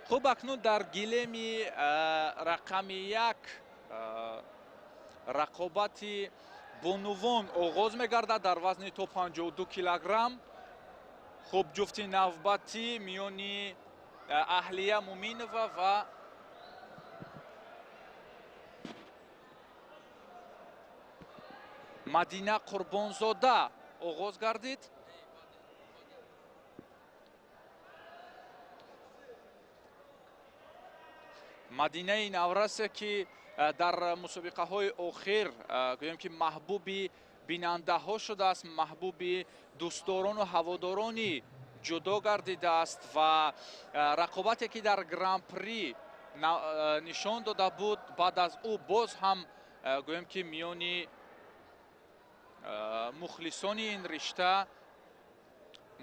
хуб акнун дар гилеми рақами як рақобати бонувон оғоз мегардад дар вазни то 52 килограмм. хуб ҷуфти навбатӣ миёни Аҳлия Муминова ва Мадина Қурбонзода оғоз гардид. Мадинаи наврасе ки дар мусобиқаҳои охир гӯем ки маҳбуби бинандаҳо шудааст, маҳбуби дӯстдорону ҳаводорони ҷудо гардидааст ва рақобате ки дар гран-при нишон дода буд, баъд аз ӯ боз ҳам гӯем ки миёни мухлисони ин ришта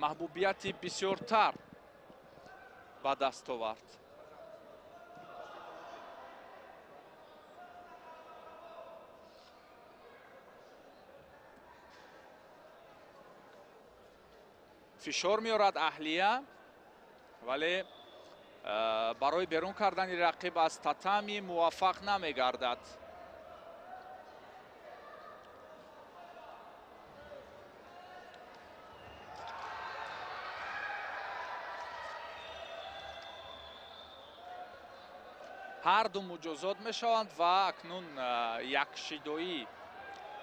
маҳбубияти бисёртар ба даст овард. фишор меорад Аҳлия, вале барои берун кардани рақиб аз татами муваффақ намегардад. ҳар ду муҷозот мешаванд ва акнун якшидоӣ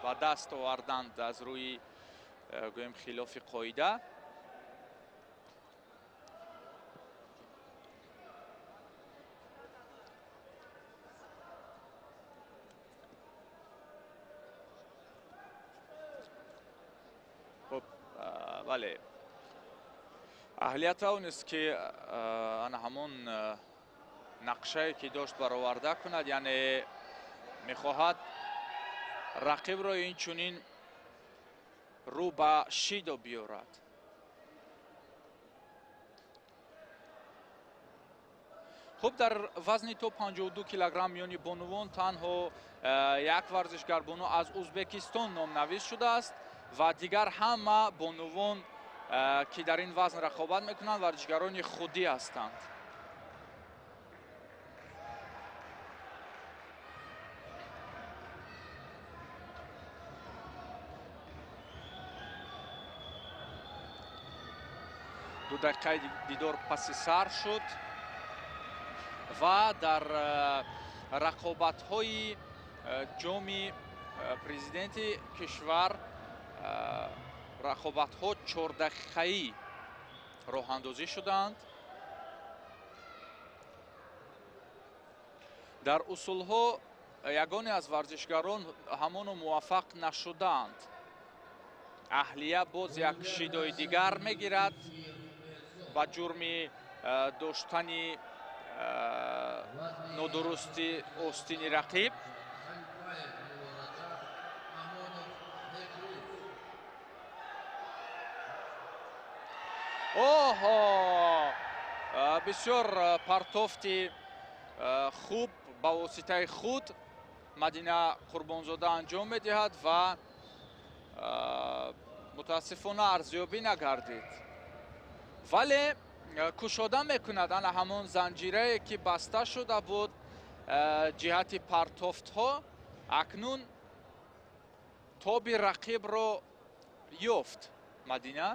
ба даст оварданд аз рӯи гӯем хилофи қоида. бале Аҳлия тавонист ки ана ҳамон нақшае ки дошт бароварда кунад, яъне мехоҳад рақибро инчунин рӯ ба шидо биёрад. хуб, дар вазни то 52 килограмм миёни бонувон танҳо як варзишгарбону аз Узбекистон номнавис шудааст ва дигар ҳама бонувон ки дар ин вазн рақобат мекунанд варзишгарони худӣ ҳастанд. ду дақиқаи дидор паси сар шуд ва дар рақобатҳои ҷоми президенти кишвар рақобатҳо 4 дақиқаӣ роҳандозӣ шуданд. дар усулҳо ягоне аз варзишгарон ҳамоно муваффақ нашудаанд. Аҳлия боз як шидои дигар мегирад ба ҷурми доштани нодурусти остини рақиб. оҳо, бисёр партофти хуб ба воситаи худ Мадина Қурбонзода анҷом медиҳад ва мутаассифона арзёбӣ нагардид. вале кушода мекунад ана ҳамон занҷирае ки баста шуда буд ҷиҳати партофтҳо. акнун тоби рақибро ёфт Мадина.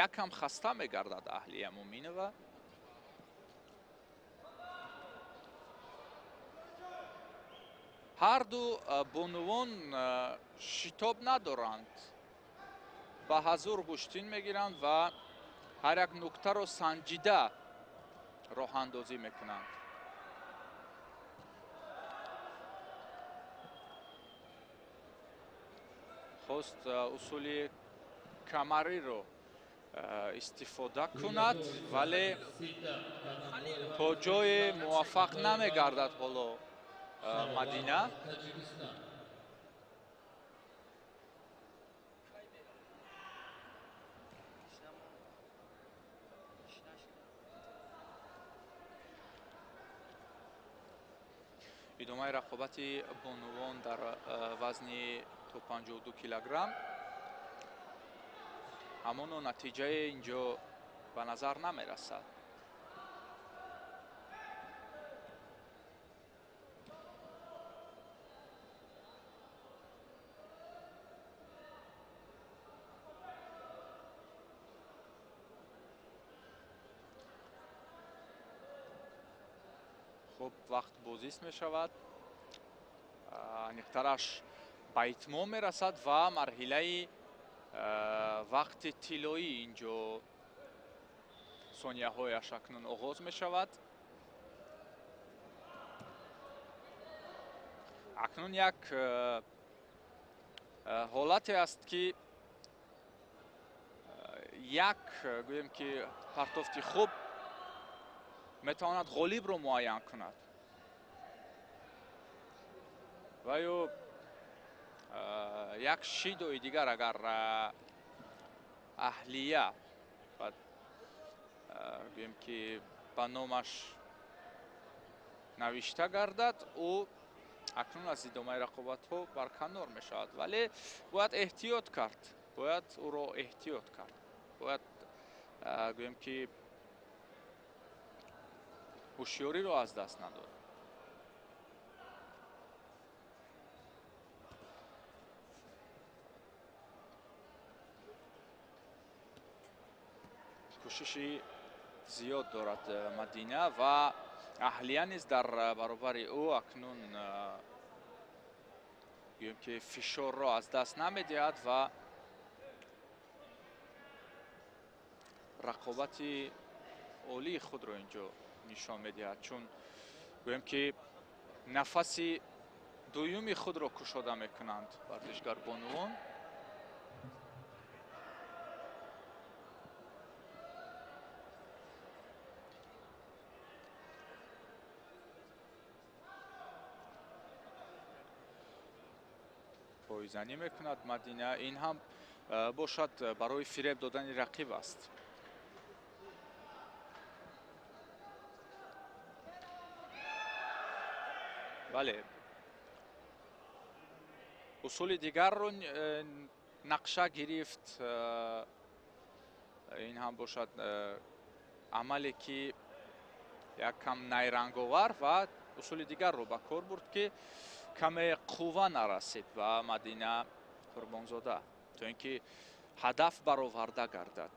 якам хаста мегардад Аҳлия Муминова. ҳар ду бонувон шитоб надоранд, ба ҳазур гӯштин мегиранд ва ҳар як нуктаро санҷида роҳандозӣ мекунанд. хост усули камариро истифода кунад, вале то ҷое муваффақ намегардад ҳоло Мадина. идомаи рақобати бонувон дар вазни то 52 килограмм. ҳамоно натиҷае инҷо ба назар намерасад. хуб вақт бозист мешавад. аниқтараш ба итмом мерасад ва марҳилаи вақти тиллоӣ инҷо сонияҳояш акнун оғоз мешавад. акнун як ҳолате аст ки як гӯем ки партофти хуб метавонад ғолибро муайян кунад ва ё як шидои дигар агар аҳлия гӯем ки ба номаш навишта гардад, ӯ акнун аз идомаи рақобатҳо барканор мешавад, вале бояд эҳтиёт кард, бояд ӯро эҳтиёт кард, бояд гӯем ки ҳушёриро аз даст надод. кӯшиши зиёд дорад Мадина ва аҳлия низ дар баробари ӯ акнун гӯем ки фишорро аз даст намедиҳад ва рақобати олии худро инҷо нишон медиҳад, чун гӯем ки нафаси дуюми худро кушода мекунанд варзишгарбонувон. пойзанӣ мекунад Мадина, ин ҳам бошад барои фиреб додани рақиб аст. бале, усули дигарро нақша гирифт. ин ҳам бошад амале ки якам найранговар ва усули дигарро ба кор бурд ки каме қувва нарасид ба Мадина Қурбонзода, то ин ки ҳадаф бароварда гардад.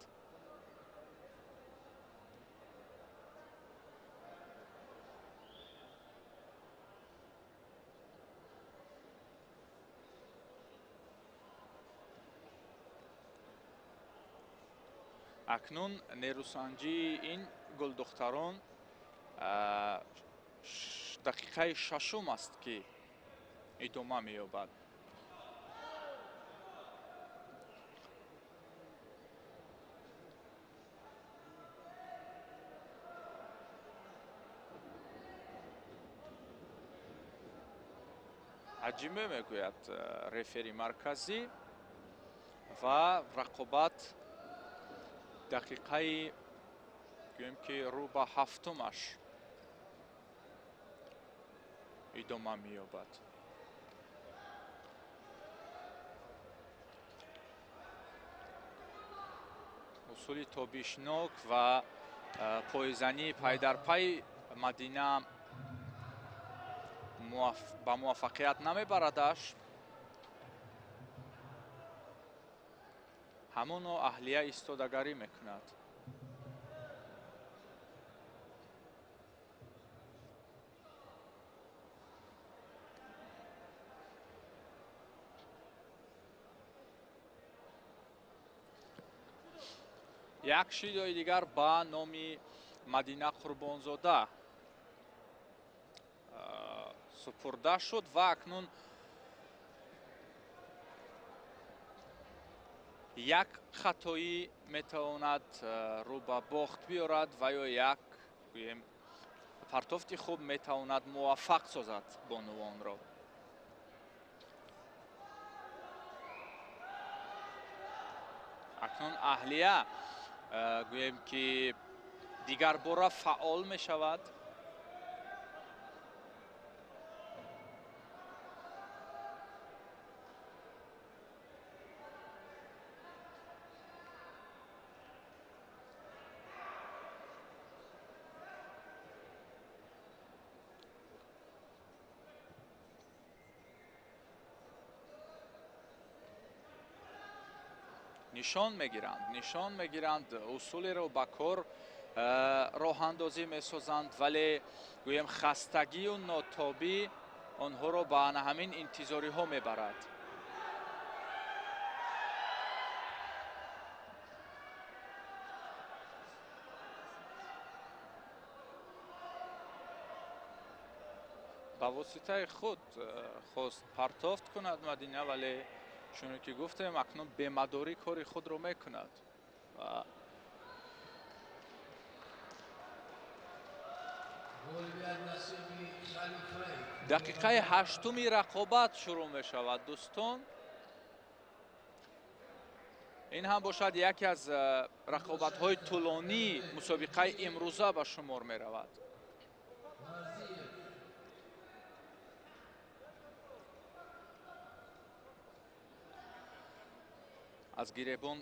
акнун нерӯсанҷии ин гулдухтарон дақиқаи шашум аст ки идома меёбад. аҷиме мегӯяд рефери марказӣ ва рақобат дақиқаи гӯем ки рӯ ба ҳафтумаш идома меёбад. усули тобишнок ва пойзании пайдарпай Мадина ба муваффақият намебарадаш. ҳамоно аҳлия истодагарӣ мекунад. як шидои дигар ба номи Мадина Қурбонзода супурда шуд ва акнун як хатоӣ метавонад рӯ ба бохт биёрад ва ё як гӯем партофти хуб метавонад муваффақ созад бонувонро. акнун аҳлия гӯем ки дигарбора фаъол мешавад. нишон мегиранд, усулеро ба кор роҳандозӣ месозанд, вале гӯем хастагию нотобӣ онҳоро ба ана ҳамин интизориҳо мебарад. ба воситаи худ хост партофт кунад Мадина, вале чуне ки гуфтем акнун бемадорӣ кори худро мекунад. дақиқаи ҳаштуми рақобат шурӯъ мешавад дӯстон. ин ҳам бошад яке аз рақобатҳои тӯлонии мусобиқаи имрӯза ба шумор меравад. аз гиребон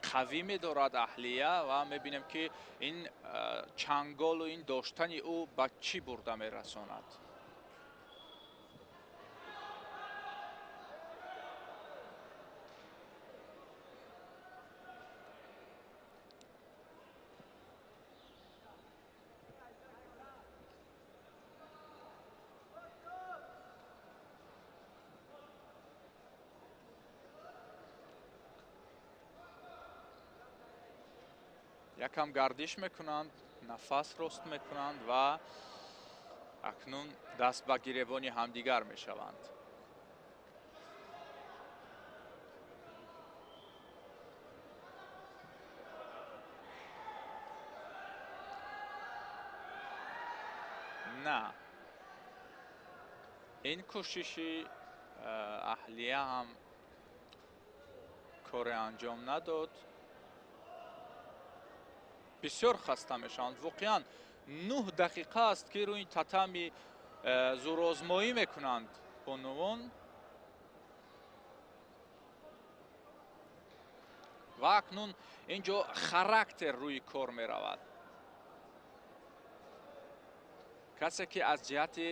қавӣ медорад Аҳлия ва мебинем ки ин чанголу ин доштани ӯ ба чӣ бурда мерасонад. якам гардиш мекунанд, нафас рост мекунанд ва акнун даст ба гиребони ҳамдигар мешаванд. на ин кӯшиши Аҳлия ҳам коре анҷом надод. бисёр хаста мешаванд. воқеан 9 дақиқа аст ки рӯи татами зӯрозмоӣ мекунанд бонувон ва акнун инҷо характер рӯи кор меравад. касе ки аз ҷиҳати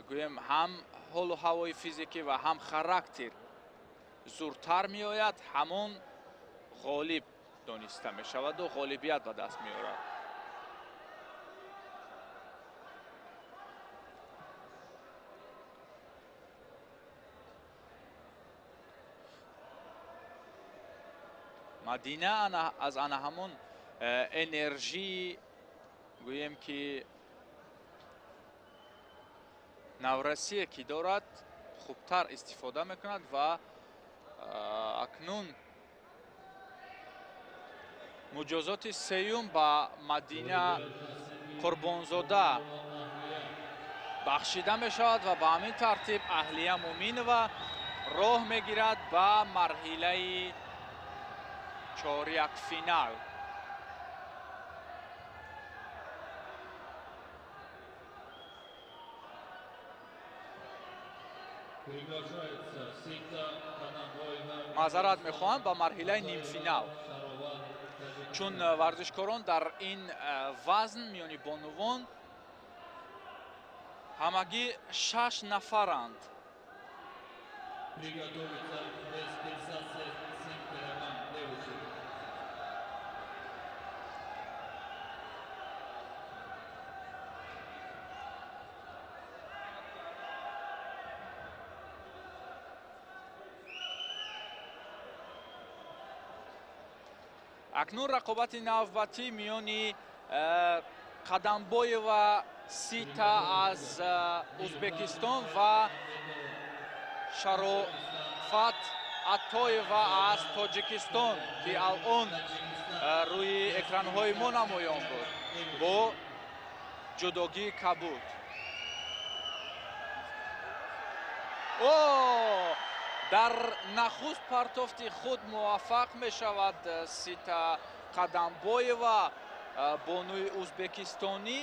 гӯем ҳам ҳолу ҳавои физикӣ ва ҳам характер зуртар меояд, ҳамон ғолиб дониста мешаваду ғолибият ба даст меорад. Мадина аз ана ҳамон энержии гӯем ки наврасие ки дорад хубтар истифода мекунад ва акнун муҷозоти сеюм ба Мадина Қурбонзода бахшида мешавад ва ба ҳамин тартиб Аҳлия Муъминова роҳ мегирад ба марҳилаи чорякфинал. маъзарат мехоҳам, ба марҳилаи нимфинал, чун варзишкорон дар ин вазн миёни бонувон ҳамагӣ 6 нафаранд. акнун рақобати навбатӣ миёни Қадамбоева Сита аз Узбекистон ва Шарофат Атоева аз Тоҷикистон ки алон рӯи экранҳои мо намоён буд бо ҷудогии кабуд. дар нахуст партофти худ муваффақ мешавад Сита Қадамбоева, бонуи узбекистонӣ,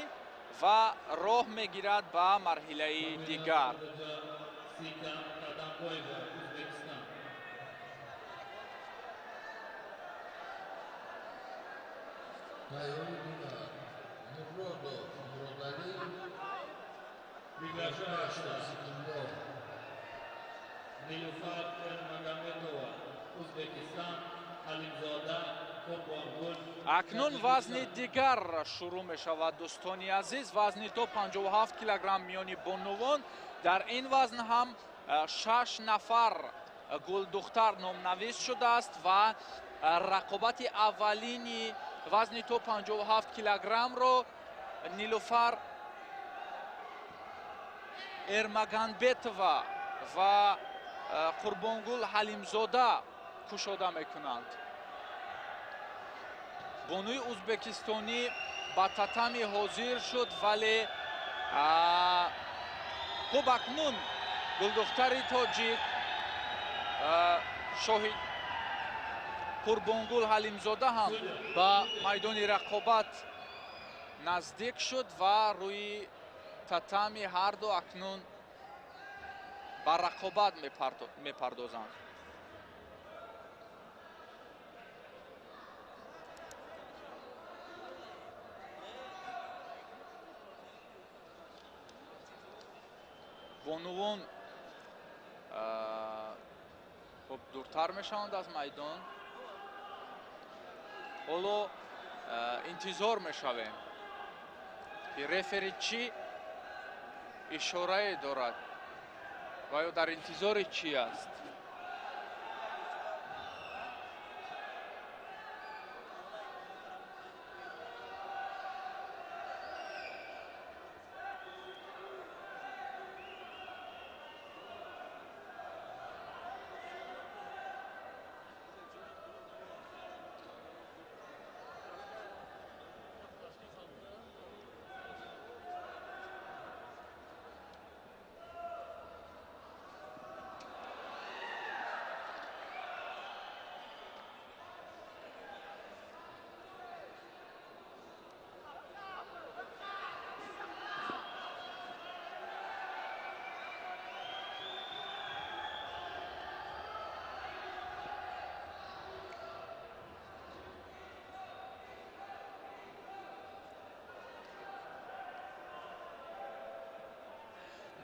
ва роҳ мегирад ба марҳилаи дигар. Нилуфар Магомедова акнун вазни дигар шурӯъ мешавад. дӯстони азиз, вазни то 57 килограмм миёни бонувон. дар ин вазн ҳам 6 нафар гулдухтар номнавис шудааст ва рақобати аввалини вазни то 57 килограммро Нилуфар Эрмаганбетова ва Қурбонгул Ҳалимзода кушода мекунанд. бонуи ӯзбекистонӣ ба татами ҳозир шуд, вале хуб акнун гулдухтари тоҷик шоҳид Қурбонгул Ҳалимзода ҳам ба майдони рақобат наздик шуд ва рӯи татами ҳарду акнун ба рақобат мепардозанд. бонувон хуб дуртар мешаванд аз майдон. ҳоло интизор мешавем ки рефери чӣ ишорае дорад ва ё дар интизори чӣ аст.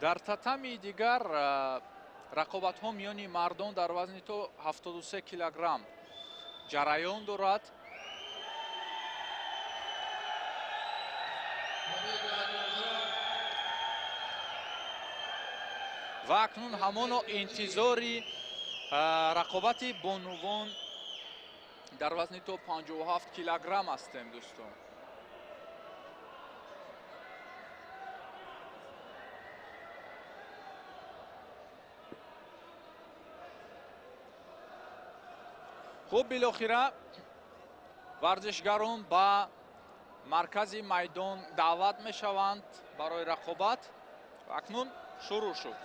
дар татами дигар рақобатҳо миёни мардон дар вазни то 73 килограмм ҷараён дорад. ва акнун ҳамоно интизори рақобати бонувон дар вазни то 57 килограмм ҳастем дӯстон. хуб, билохира варзишгарон ба маркази майдон даъват мешаванд барои рақобат. акнун шурӯъ шуд.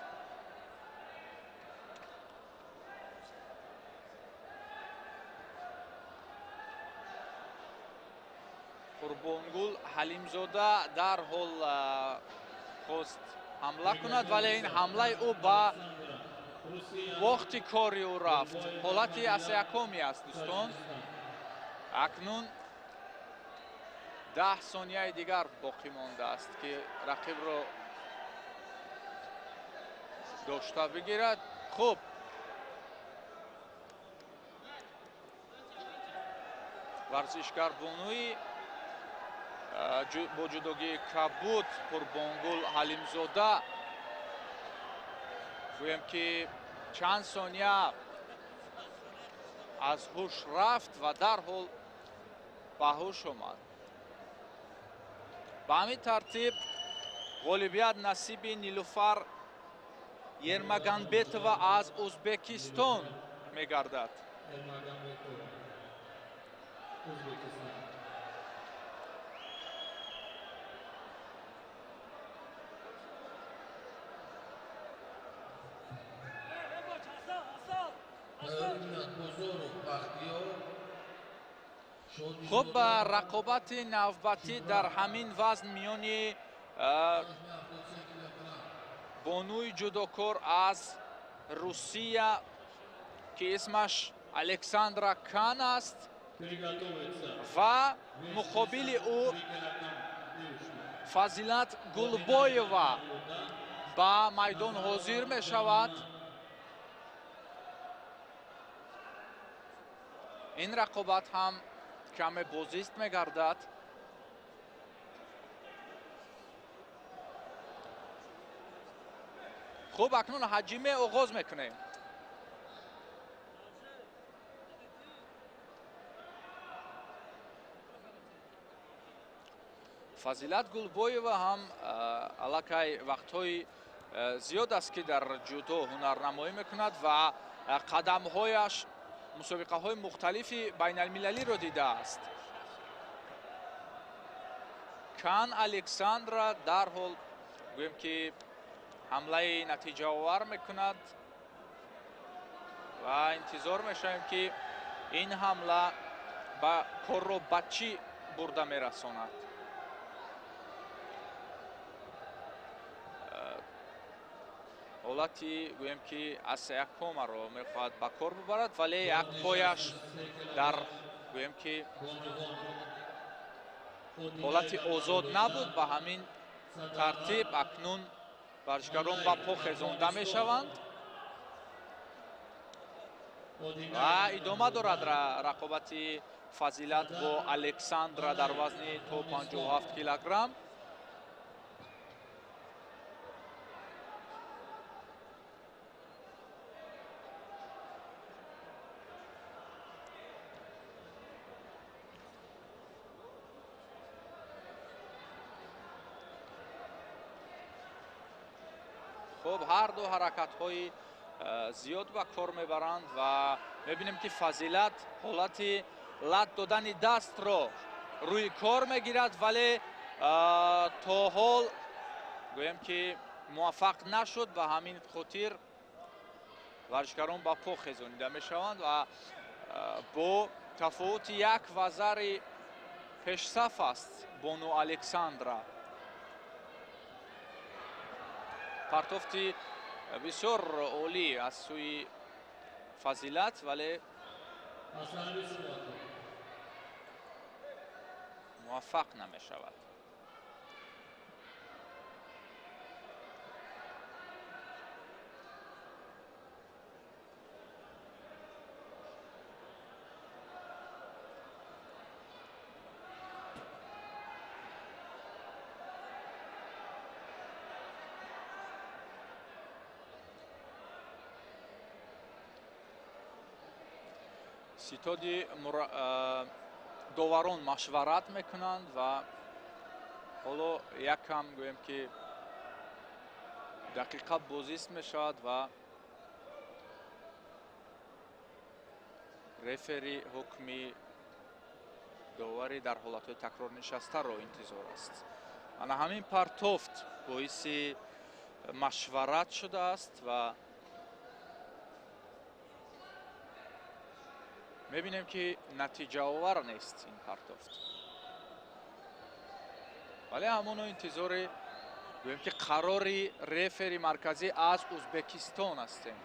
Қурбонгул Ҳалимзода дарҳол хост ҳамла кунад, вале ин ҳамлаи ӯ ба вақти кори ӯ рафт. ҳолати асякоми аст дӯстон. акнун 10 сонияи дигар боқӣ мондааст ки рақибро дошта бигирад. хуб, варзишгар бонуи бо ҷудогии кабуд Қурбонгул Ҳалимзода гӯем ки чанд сония аз ҳуш рафт ва дарҳол ба ҳуш омад. ба ҳамин тартиб ғолибият насиби Нилуфар Ермаганбетова аз Ӯзбекистон мегардад. хуб, рақобати навбатӣ дар ҳамин вазн миёни бонуи ҷудокор аз Русия ки исмаш Александра Кан аст ва муқобили ӯ Фазилат Гулбоева ба майдон ҳозир мешавад. ин рақобат ҳам каме бозист мегардад. хуб, акнун ҳаҷиме оғоз мекунем. фазилат Гулбоева ҳам аллакай вақтҳои зиёд аст ки дар ҷудо ҳунарнамоӣ мекунад ва қадамҳояш мусобиқаҳои мухталифи байналмилалиро дидааст. Кан Александра дарҳол гӯем ки ҳамлаи натиҷаовар мекунад ва интизор мешавем ки ин ҳамла ба корро ба чӣ бурда мерасонад. ҳолати гӯем ки аса якомаро мехоҳад ба кор бубарад, вале як пояш дар гӯем ки ҳолати озод набуд. Ба ҳамин тартиб акнун варзишгарон ба по хезонда мешаванд ва идома дорад рақобати Фазилат бо Александра дар вазни то 57 килограмм. خب هر دو حرکت‌های زیاد با کار میبرند و میبینیم که فضیلت حالتی لط دادن دست رو روی کار میگیرد، ولی تا حال گویم که موفق نشد. و همین خاطر ورزشکاران با پا خیزانیده میشوند و با تفاوت یک وزر پیش صف است بانو الکساندرا. پرتافتی بسیار عالی از سوی فضیلت، ولی موفق نمی شود. ستادی داوران مشورت میکنند و حالا یک کم گویم که دقیقه بازیست میشود و رفری حکمی داوری در حالت تکرار نشسته را انتظار است. انا همین پرتافت باعث مشورت شده است و میبینیم که نتیجه آور نیست این پرتافت، ولی همون انتظار گویم که قراری رفری مرکزی از ازبکستان هستیم.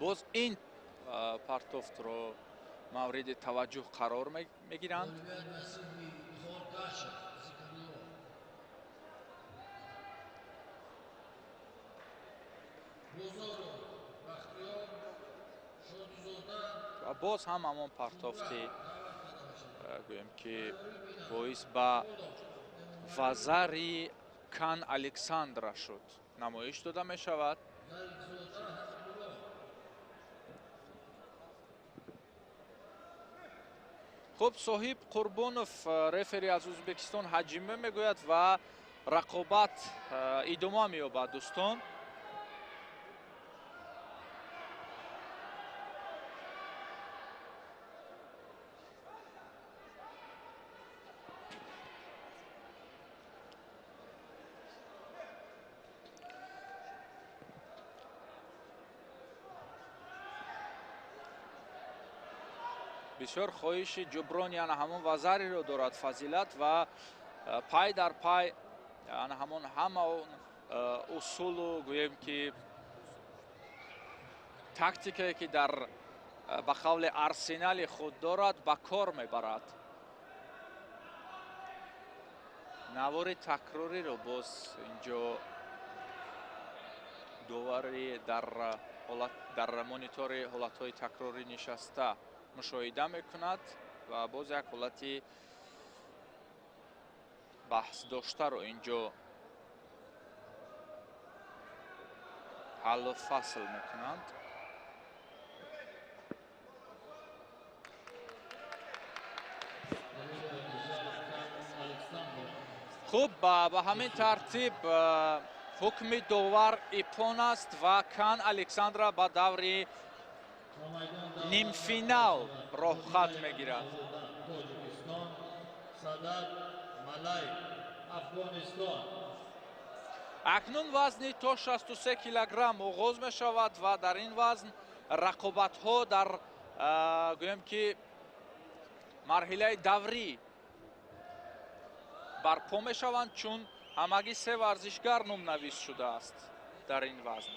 باز این پرتافت رو مورد توجه قرار میگیرند. و باز هم همون پرتافتی گویم که باعث با وزری کان الکساندرا شد نمایش داده می شود. خب صاحب قربانوف رفری از ازبکستان حجیمه میگوید و رقابت ادامه مییابد. دوستان بسیار خواهش جبران یعنی همون وزری رو دارد فضیلت و پای در پای یعنی همون اصول و گویم که تاکتیکی که در ба қавли арсенали худ дорад, ба кор мебарад. навори такрориро боз инҷо довари дар монитори ҳолатҳои такрорӣ нишаста мушоҳида мекунад ва боз як ҳолати баҳсдоштаро инҷо ҳаллу фасл мекунанд. хуб, ба ҳамин тартиб ҳукми довар ипон аст ва Кан Александра ба даври нимфинал роҳхат мегирад. акнун вазни то 63 килограмм оғоз мешавад ва дар ин вазн рақобатҳо дар гӯем ки марҳилаи даврӣ барпо мешаванд, чун ҳамагӣ се варзишгар номнавис шудааст дар ин вазн.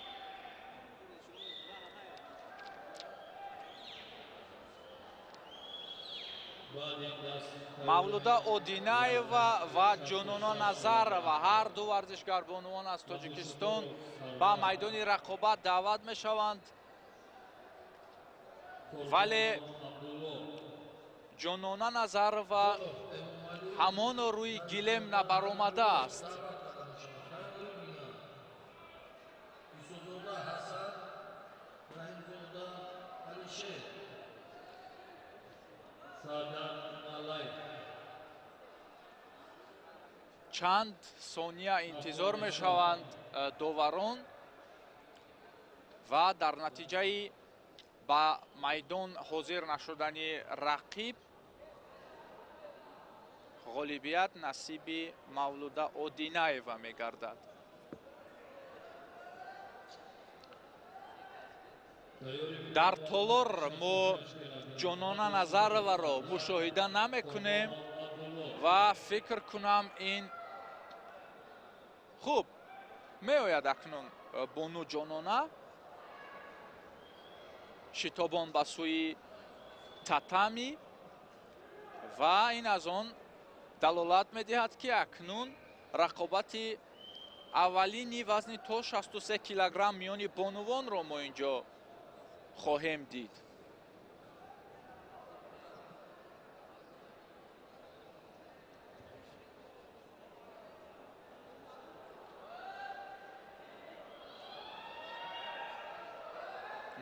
мавлуда Одинаева ва Ҷонона Назарова ҳар ду варзишгарбонуон аз Тоҷикистон ба майдони рақобат даъват мешаванд, вале Ҷонона Назарова ҳамон рӯи гилем набаромадааст. чанд сония интизор мешаванд доварон ва дар натиҷаи ба майдон ҳозир нашудани рақиб ғолибият насиби Мавлуда Одинаева мегардад. дар толор мо Ҷонона Назароваро мушоҳида намекунем ва фикр кунам ин хуб меояд акнун Бону Ҷонона шитобон ба сӯи татами ва ин аз он далолат медиҳад, ки акнун рақобати аввалини вазни то 63 килограмм миёни бонувонро мо инҷо хоҳем дид.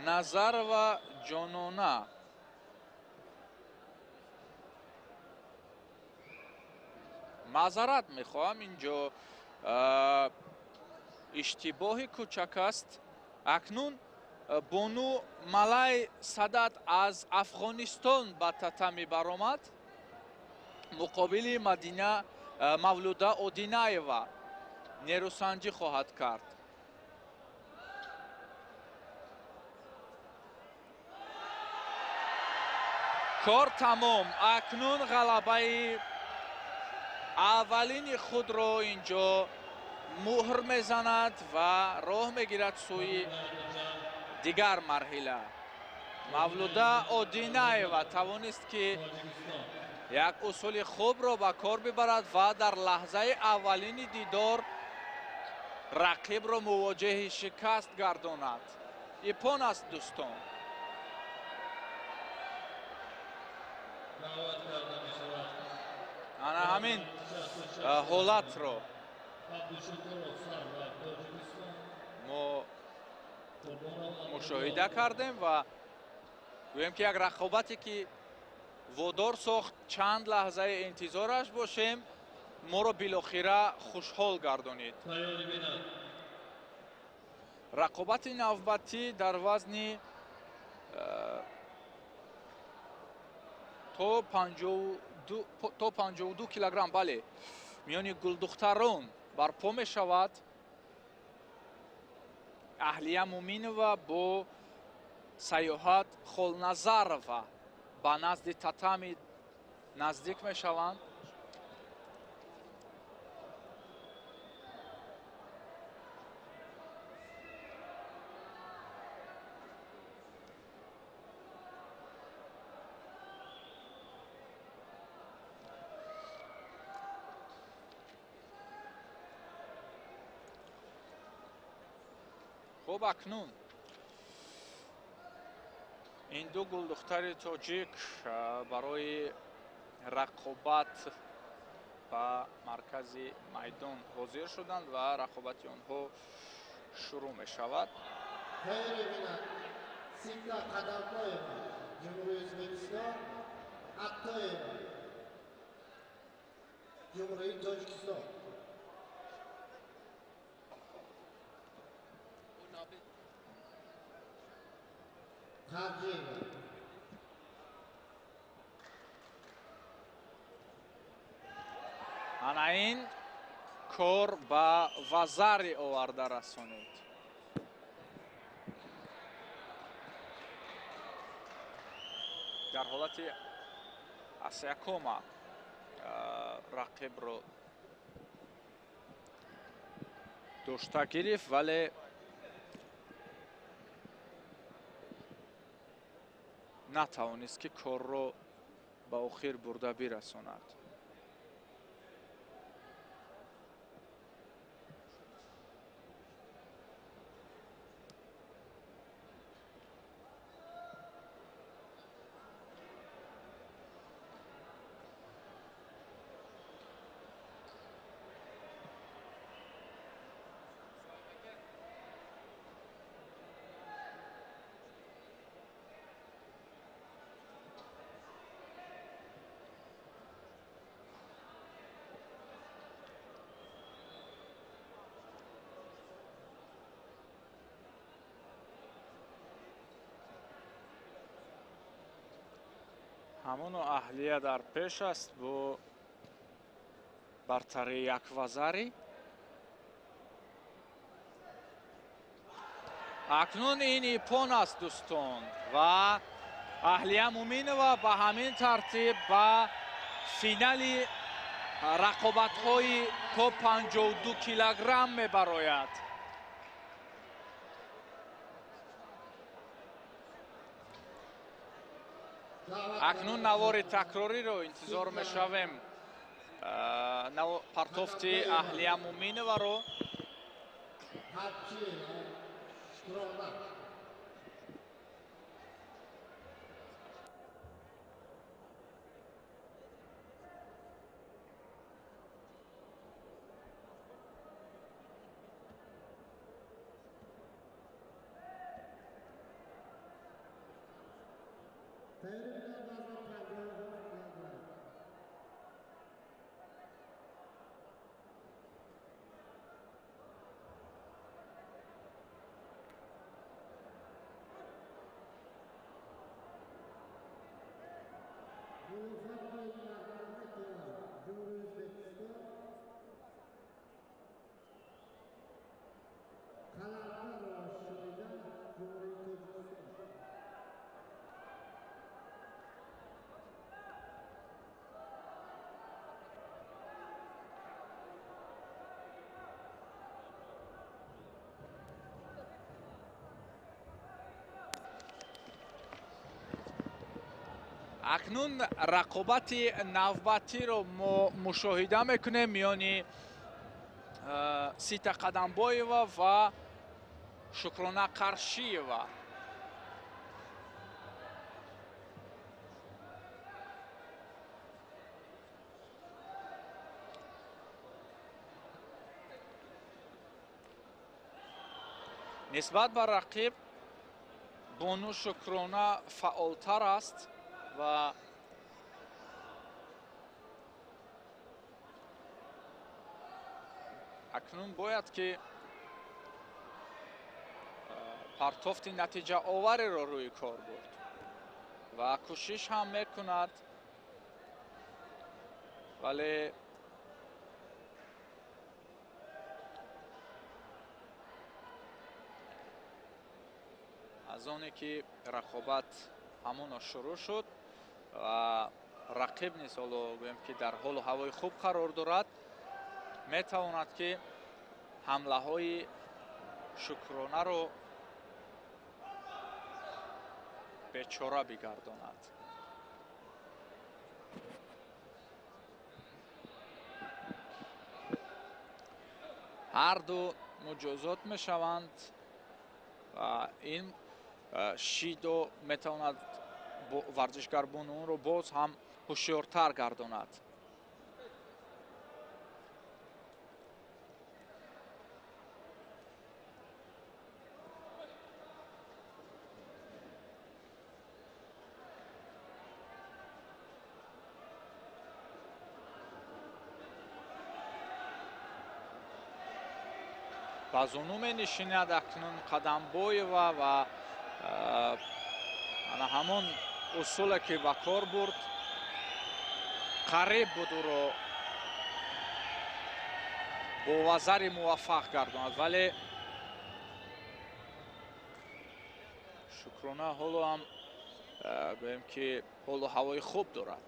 Назарова Ҷонона маъзарат мехоҳам, инҷо иштибоҳи кӯчак аст. акнун Бону Малай Садат аз Афғонистон ба татами баромад, муқобили Мавлуда Одинаева нерӯсанҷӣ хоҳад кард. кор тамом. акнун ғалабаи аввалини худро инҷо муҳр мезанад ва роҳ мегирад сӯи дигар марҳила. Мавлуда Одинаева тавонист, ки як усули хубро ба кор бибарад ва дар лаҳзаи аввалини дидор рақибро мувоҷеҳи шикаст гардонад. ипон аст дӯстон. ана ҳамин ҳолатро мо мушоҳида кардем ва гӯем ки як рақобате ки водор сохт чанд лаҳзаи интизораш бошем, моро билохира хушҳол гардонид. рақобати навбатӣ дар вазни то 52 килограмм бале миёни гулдухтарон барпо мешавад. Аҳлия Муминова бо Саёҳат Холназарова ба назди татами наздик мешаванд. хуб акнун ин ду гулдухтари тоҷик барои рақобат ба маркази майдон ҳозир шуданд ва рақобати онҳо шурӯъ мешавад. Sita Qadamboyeva, Cumhuriyet Özbekistan, Attoyeva, Cumhuriyet Tojikiston. Tarjiyeva. Ana in kor ba Vazari ovарда расонид. дар ҳолати аз якума рақибро дошта гирифт, вале натавонист ки корро ба охир бурда бирасонад. ҳамону аҳлия дар пеш аст бо бартари як Вазари. акнун ин ипон аст дӯстон ва аҳлия Муминова ба ҳамин тартиб ба финали рақобатҳои то 52 килограмм мебарояд. акнун навори такрориро интизор мешавем. партофти аҳлия Муминоваро. акнун рақобати навбатиро мо мушоҳида мекунем миёни Сита Қадамбоева ва Шукрона Қаршиева. нисбат ба рақиб Бону Шукрона фаъолтар аст ва акнун бояд ки партофти натиҷаовареро рӯи кор бурд ва кӯшиш ҳам мекунад, вале аз оне ки рақобат ҳамона шурӯъ шуд ва рақиб низ ҳоло гӯем ки дар ҳолу ҳавои хуб қарор дорад, метавонад ки ҳамлаҳои Шукронаро бечора бигардонад. ҳар ду муҷозот мешаванд. ин шидо метавонад варзишгарбононро боз ҳам ҳушёртар гардонад. ба зуну менишинад акнун Қадамбоева ва ана ҳамон усуле ки ба кор бурд қариб буд ӯро бо вазари муваффақ гардонад, вале Шукрона ҳоло ҳам гӯем ки ҳолу ҳавои хуб дорад.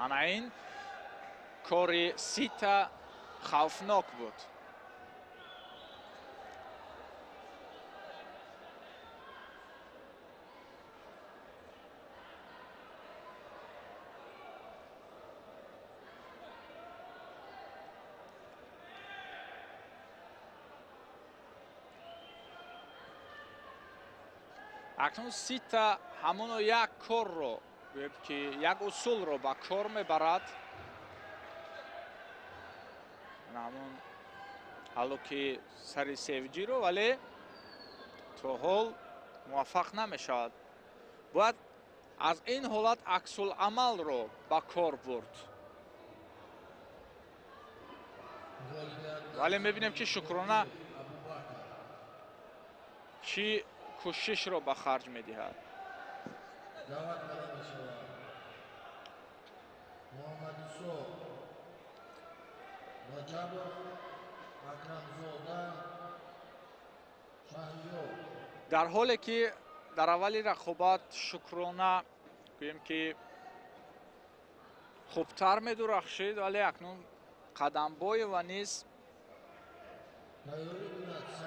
ана ин кори Сита хавфнок буд. акнун Сита ҳамоно як корро ки як усулро ба кор мебарад. ҳамон ҳаллоки сари севҷиро, вале то ҳол муваффақ намешавад. бояд аз ин ҳолат аксуламалро ба кор бурд. вале мебинем ки Шукрона чӣ кӯшишро ба харҷ медиҳад. дар ҳоле ки дар аввали рақобат Шукрона гӯем ки хубтар медурахшид, вале акнун Қадамбоева низ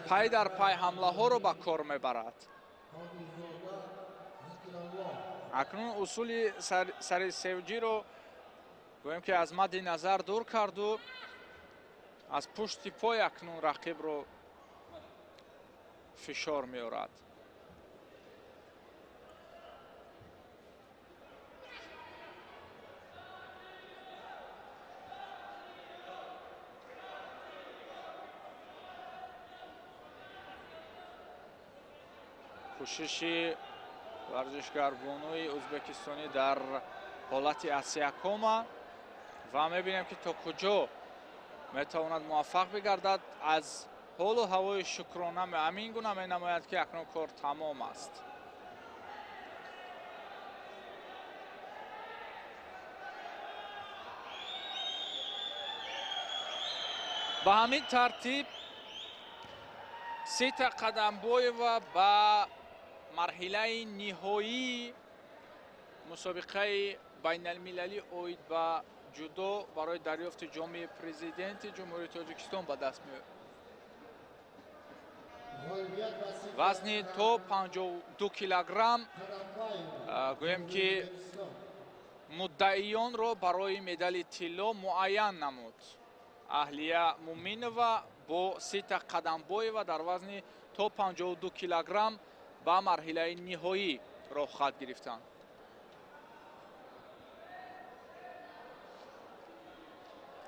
пай дар пай ҳамлаҳоро ба кор мебарад. акнун усули сари севҷиро гӯем ки аз мадди назар дур карду аз пушти пой акнун рақибро фишор меорад. кӯшиши варзишгарбонуи ӯзбекистонӣ дар ҳолати асиякома ва мебинем ки то куҷо метавонад муваффақ бигардад. аз ҳолу ҳавои Шукрона ҳамин гуна менамояд ки акнун кор тамом аст. ба ҳамин тартиб Сита Қадамбоева ба марҳилаи ниҳоии мусобиқаи байналмилалӣ оид ба ҷудо барои дарёфти ҷоми президенти ҷумҳурии Тоҷикистон ба даст меорад. вазни то 52 килограмм гӯем ки муддаиёнро барои медали тилло муайян намуд. Аҳлия Муминова бо Сита Қадамбоева дар вазни то 52 килограмм ба марҳилаи ниҳоӣ роҳ хат гирифтанд.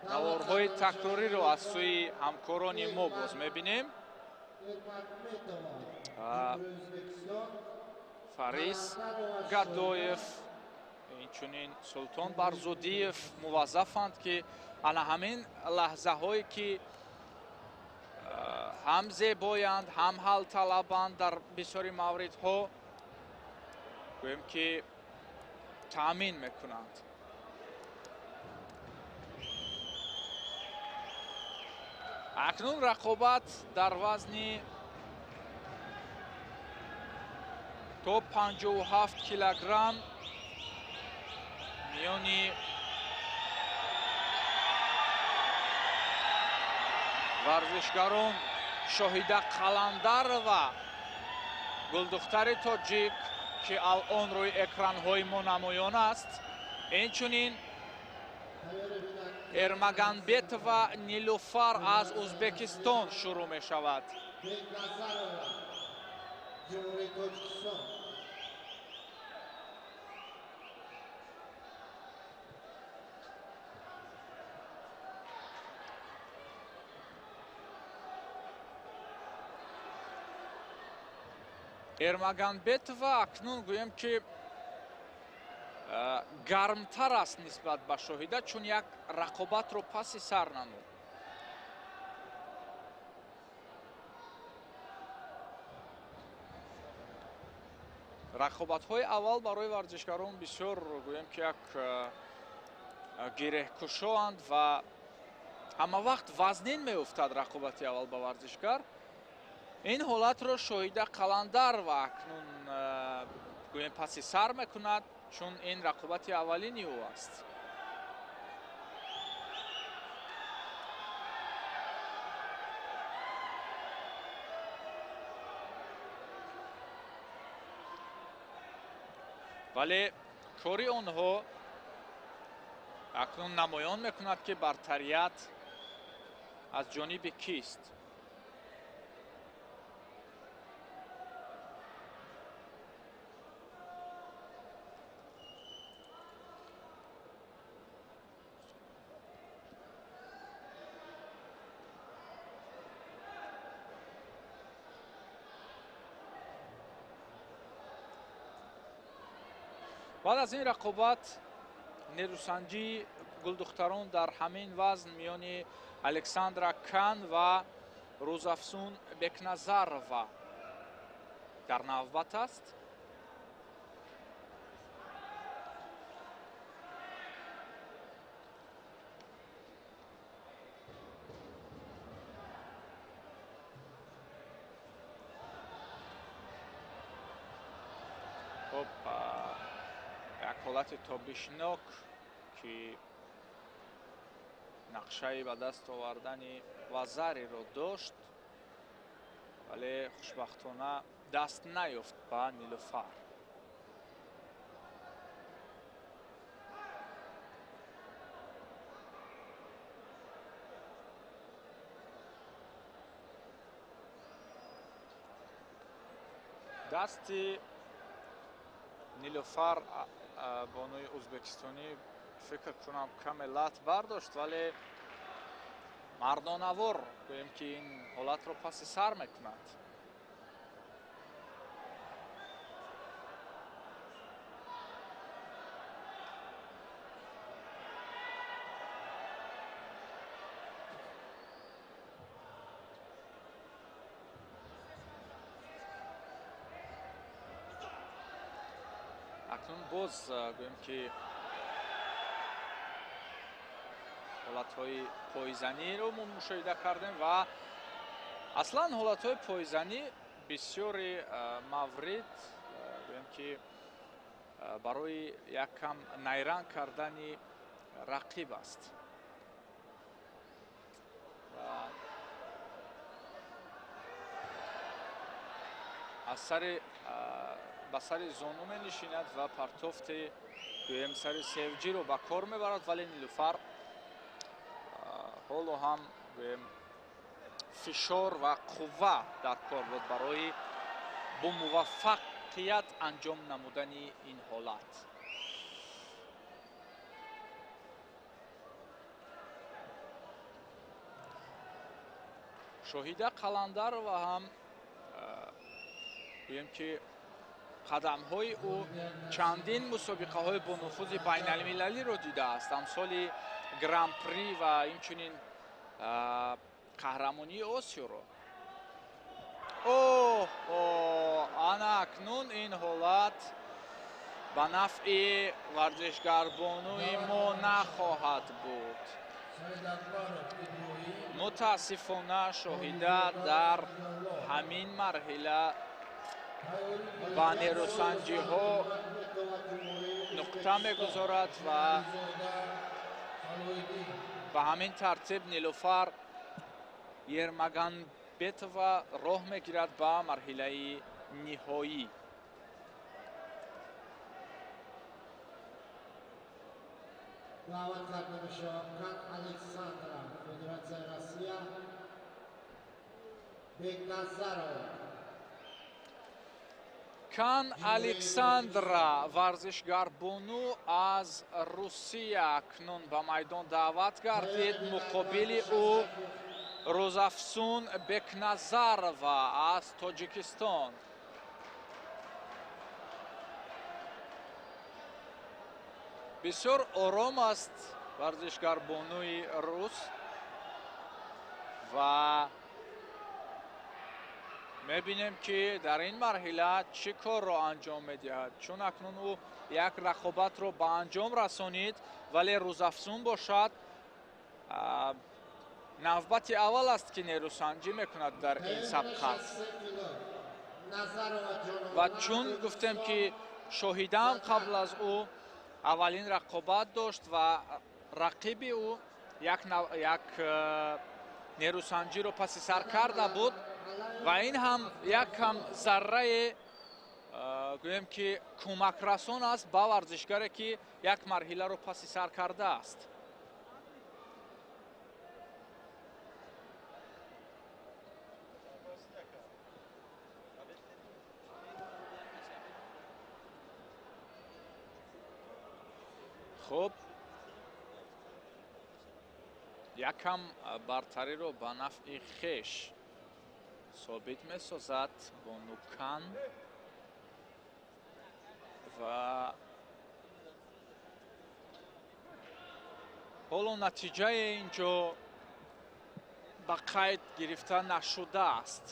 наворҳои такрориро аз сӯи ҳамкорони мо боз мебинем. Фарис Гадоев, инчунин Султон Барзудиев муваззафанд ки ана ҳамин лаҳзаҳое ки ҳам зебоянд, ҳам ҳалталабанд дар бисёри мавридҳо гӯем ки таъмин мекунанд. акнун рақобат дар вазни то 57 килограмм миёни варзишгарон Шоҳида Қаландарова, гулдухтари тоҷик ки алон рӯи экранҳои мо намоён аст. Инчунин Эрмагамбетова Нилуфар аз Узбекистон шурӯъ мешавад. Beknazarova, Cumhuriyet Tojikiston. Эрмагамбетова акнун гӯем ки гармтар аст нисбат ба Шоҳида, чун як рақобатро паси сар намуд. рақобатҳои аввал барои варзишгарон бисёр гӯем ки як гиреҳкушоанд ва ҳама вақт вазнин меуфтад рақобати аввал ба варзишгар. ин ҳолатро Шоҳида Қаландар ва акнун гӯем паси сар мекунад, чун ин рақобати аввалини ӯ аст. вале кори онҳо акнун намоён мекунад ки бартарият аз ҷониби кист. баъд аз ин рақобат нерӯсанҷии гулдухтарон дар ҳамин вазн миёни Александра Кан ва Рӯзафсун Бекназарова дар навбат аст. як ҳолати тобишнок ки нақшаи ба даст овардани Вазариро дошт, вале хушбахтона даст наёфт ба Нилуфар. дасти Нилуфар бонуи ӯзбекистонӣ фикр кунам каме лат бардошт, вале мардонавор гӯем ки ин ҳолатро паси сар мекунад. акнун боз гӯем ки ҳолатҳои пойзаниро мо мушоҳида кардем ва аслан ҳолатҳои пойзанӣ бисёри маврид гӯем ки барои якам найранг кардани рақиб аст. аз сари ба сари зону менишинад ва партофти гӯем сари севҷиро ба кор мебарад, вале Нилуфар ҳоло ҳам гӯем фишор ва қувва дар кор буд барои бо муваффақият анҷом намудани ин ҳолат. Шоҳида Қаландарова ҳам гӯем ки қадамҳои ӯ чандин мусобиқаҳои бо нуфузи байналмилалиро дидааст, амсоли гран-при ва инчунин қаҳрамонии Осиёро. ана акнун ин ҳолат ба нафъи варзишгарбонуи мо нахоҳад буд. мутаассифона Шоҳида дар ҳамин марҳила ба нерӯсанҷиҳо нуқта мегузорад ва ба ҳамин тартиб Нилуфар Ермагамбетова роҳ мегирад ба марҳилаи ниҳоӣ. دعوت کرده میشه کان الکساندرا فدراسیون روسیه بگنازارو کан александра варзишгарбону аз русия акнун ба майдон даъват гардид. муқобили ӯ рӯзафсун бекназарова аз тоҷикистон. бисёр ором аст варзишгарбонуи рус ва мебинем ки дар ин марҳила чӣ корро анҷом медиҳад, чун акнун ӯ як рақобатро ба анҷом расонид, вале рӯзафзун бошад навбати аввал аст ки нерӯсанҷӣ мекунад дар ин сабқа. ва чун гуфтем ки шоҳидам қабл аз ӯ аввалин рақобат дошт ва рақиби ӯ як нерӯсанҷиро паси сар карда буд ва ин ҳам як кам заррае гӯем ки кӯмакрасон аст ба варзишгаре ки як марҳиларо паси сар кардааст. хуб, якам бартариро ба нафъи хеш собит месозад бону кан ва ҳоло натиҷае инҷо ба қайд гирифта нашудааст.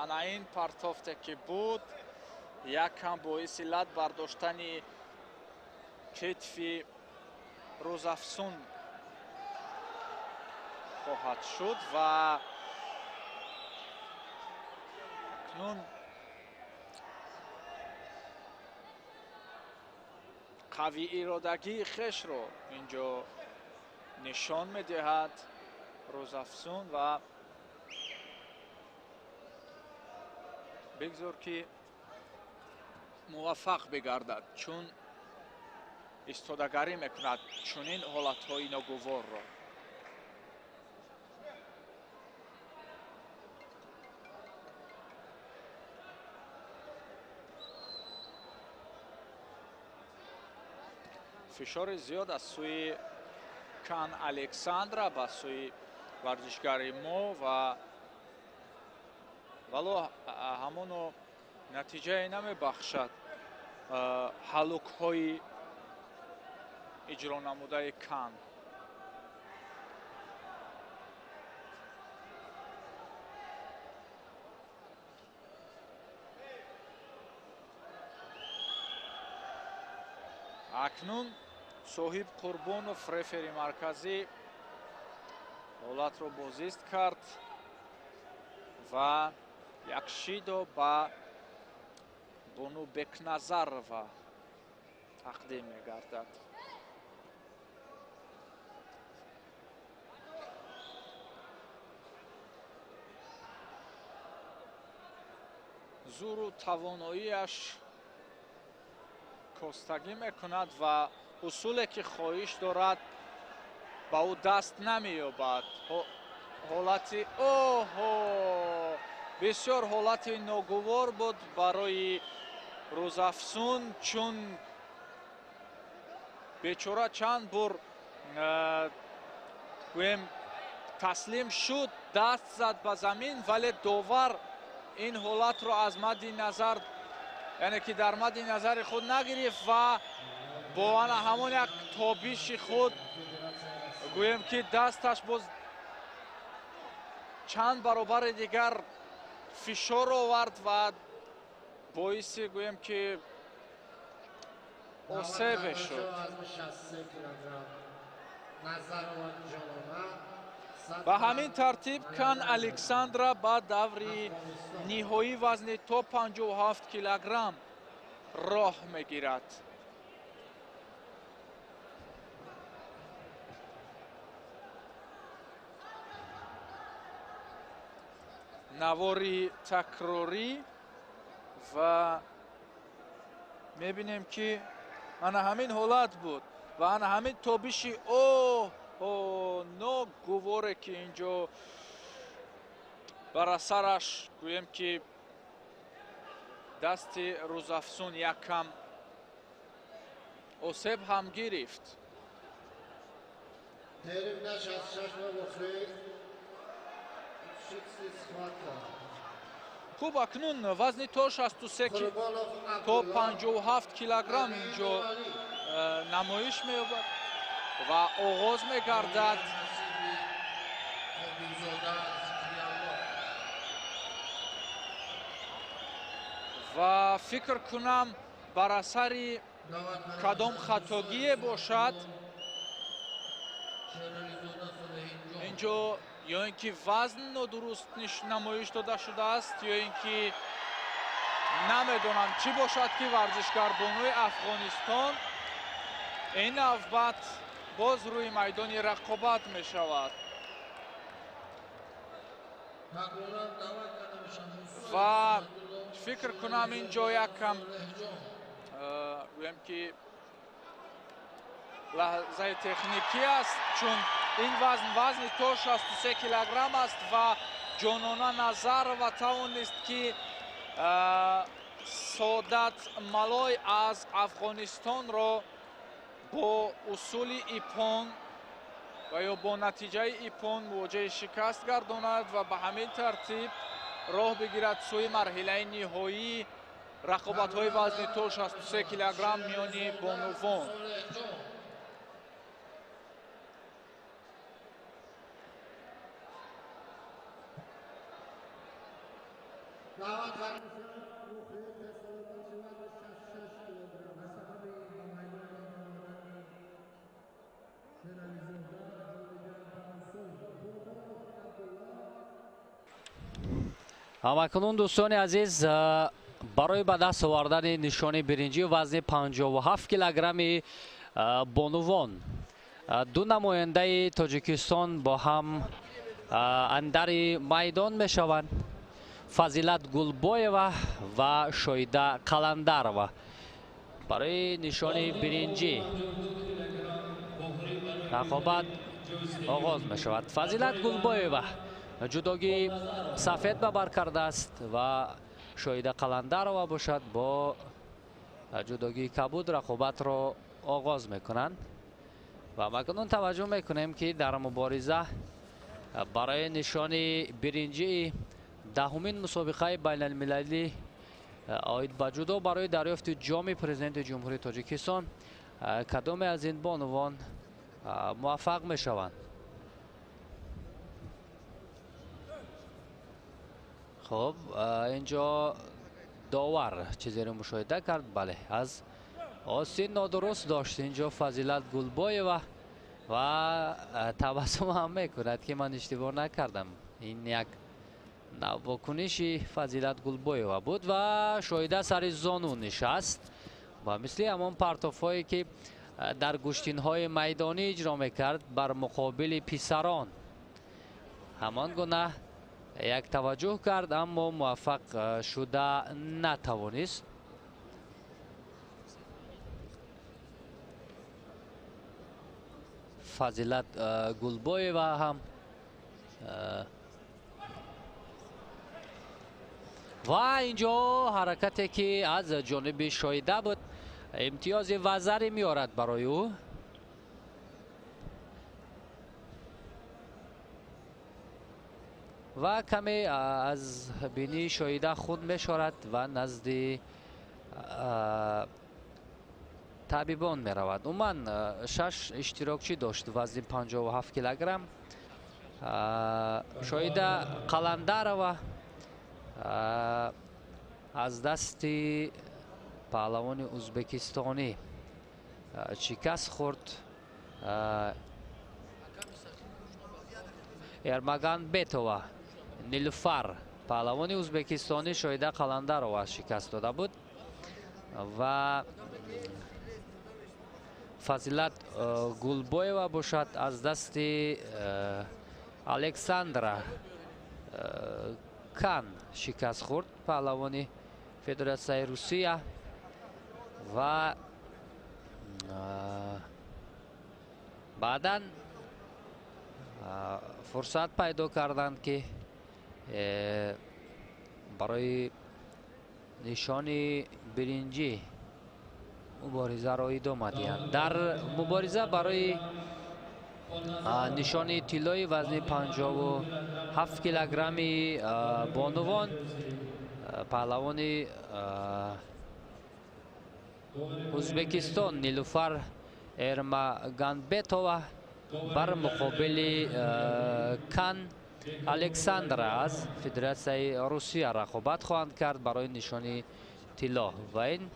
ана ин партофте ки буд якам боиси лад бардоштани кетфи рӯзафсун хоҳад шуд ва акнун қавииродагии хешро инҷо нишон медиҳад рӯзафзун ва бигзор ки муваффақ бигардад, чун истодагарӣ мекунад чунин ҳолатҳои ногуворро. фишори зиёд аз сӯи кан александра ба сӯи варзишгари мо ва вало ҳамоно натиҷае намебахшад ҳалукҳои иҷронамудаи кан. акнун соҳиб қурбонов рефери марказӣ ҳолатро бозист кард ва якшидо ба бону бекназарова тақдим мегардад. зуру тавоноияш костагӣ мекунад ва усуле ки хоҳиш дорад ба ӯ даст намеёбад. ҳолати оҳо бисёр ҳолати ногувор буд барои рӯзафзун, чун бечора чанд бор гӯем таслим шуд, даст зад ба замин, вале довар ин ҳолатро аз мадди назар, яъне ки дар мадди назари худ нагирифт ва бо ана ҳамон як тобиши худ гӯем ки дасташ боз чанд баробари дигар фишор овард ва боиси гӯем ки осебе шуд. ба ҳамин тартиб кан александра ба даври ниҳоӣ вазни то 57 килограмм роҳ мегирад. навори такрорӣ ва мебинем ки ана ҳамин ҳолат буд ва ана ҳамин тобиши нок гуворе ки инҷо бар асараш гӯем ки дасти рӯзафзун якам осеб ҳам гирифт. Terim naşat şaşma bokri. Şiksiz smarta. хуб акнун вазни то 63 Kurbanov то Abdullah. 57 килограмм инҷо намоиш меёбад ва оғоз мегардад. ва фикр кунам бар асари кадом хатогие бошад инҷо ё ин ки вазн нодуруст намоиш дода шудааст ё ин ки намедонам чӣ бошад ки варзишгарбонуи Афғонистон ин навбат боз рӯи майдони рақобат мешавад ва фикр кунам инҷо якам гӯем ки лаҳзаи техникӣ аст чун ин вазни то 63 килограмм аст ва ҷонона назар ва тавонист ки Содат Малой аз Афғонистонро бо усули ипон ва ё бо натиҷаи ипон мувоҷиҳи шикаст гардонад ва ба ҳамин тартиб роҳ бигирад сӯи марҳилаи ниҳоӣ рақобатҳои вазни то 63 килограмм миёни бонувон. ҳамакунун дӯстони азиз барои ба даст овардани нишони биринҷи вазни 57 килограмми бонувон ду намояндаи Тоҷикистон бо ҳам андари майдон мешаванд. Фазилат Гулбоева ва Шоида Қаландарова барои нишони биринҷи рақобат оғоз мешавад. Фазилат Гулбоева ҷудоги сафед ба бар кардааст ва Шоида Қаландарова бошад бо ҷудоги кабуд рақобатро оғоз мекунанд. ва макнун таваҷҷӯҳ мекунем ки дар мубориза барои нишони биринҷии даҳумин мусобиқаи байналмилалӣ оид ба ҷудо барои дарёфти ҷоми президенти ҷумҳурии Тоҷикистон кадоме аз ин бонувон муваффақ мешаванд. خب اینجا داور چیزی مشاهده کرد. بله از آستین نادرست داشت اینجا فضیلت گلبایو و تبسم هم میکند که من اشتباه نکردم. این یک واکنشی فضیلت گلبایو بود و شایده سر زانو نشست و مثل همان پرتافایی که در گشتین های میدانی اجرا میکرد بر مقابل پیسران همان گونه یک توجه کرد اما موفق شده نتوانست. فضیلت گلبایو هم و اینجا حرکتی که از جانب شایده بود امتیاز وزری میارد برای او. و کمی از بینی شایده خون میشورد و نزد طبیبان می رود. عموما 6 اشتراکچی داشت وزن 57 کیلوگرم. شایده قلندرова از دست پهلوان ازبکستانی شکست خورد. ارمگان بیتووا نیلوفر پهلوان ازبکستانی شایده قلندرова شکست داده بود و فضیلت گلبایو باشد از دست الکساندرا کان شکست خورد پهلوان فدراسیای روسیه و بعداً فرصت پیدا کردند که برای نشان برنجی مبارزه را ادامه دهند. در مبارزه برای نشان طلای وزن 57 کیلوگرمی بانوان پهلوان ازبکستان نیلوفر ارماگانبتووا بر مقابل کان الکساندر از فدراسیون روسیه رقابت خواهند کرد برای نشان طلا و این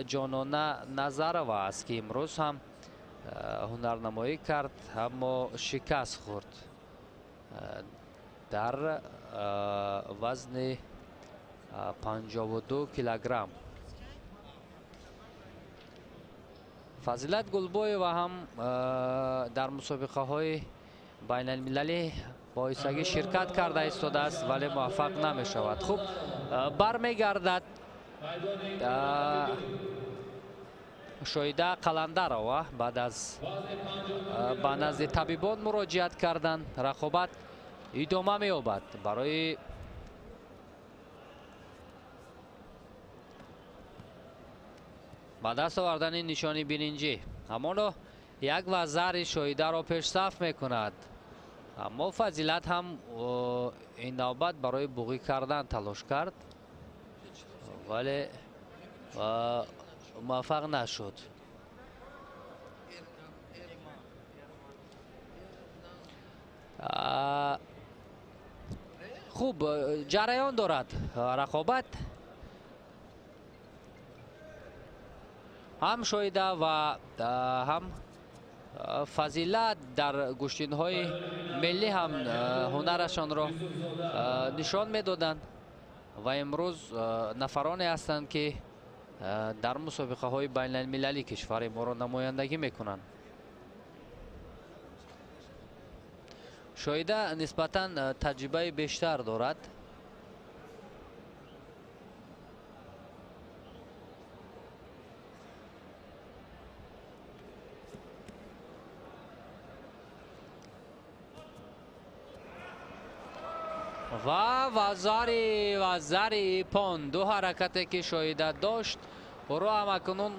جانانه نظرова است که امروز هم هنرنمایی کرد اما شکست خورد در وزن 52 کیلوگرم. فضیلت گلبویوا هم در مسابقه های بین المللی با ایستگی شرکت کرده ایستاده است ولی موفق نمی شود. خوب برمیگردد شایده قلندرова بعد از به نزد طبیبان مراجعت کردن رقابت ادامه می یابد برای به دست آوردن نشانی برنجی. اما یک وزر شایده را پیشرفت می کند اما فضیلت هم این نوبت برای بوقی کردن تلاش کرد ولی موفق نشد. خوب جریان دارد رقابت. هم شایده و هم فضیلت در گشتین‌های ملی هم هنرشان را نشان می‌دادند و امروز نفرانی هستند که در مسابقه های بین المللی کشور ما را نمایندگی میکنند. شایده نسبتاً تجربه بیشتر دارد. و وزاری پان دو حرکتی که شایده داشت او را هم اکنون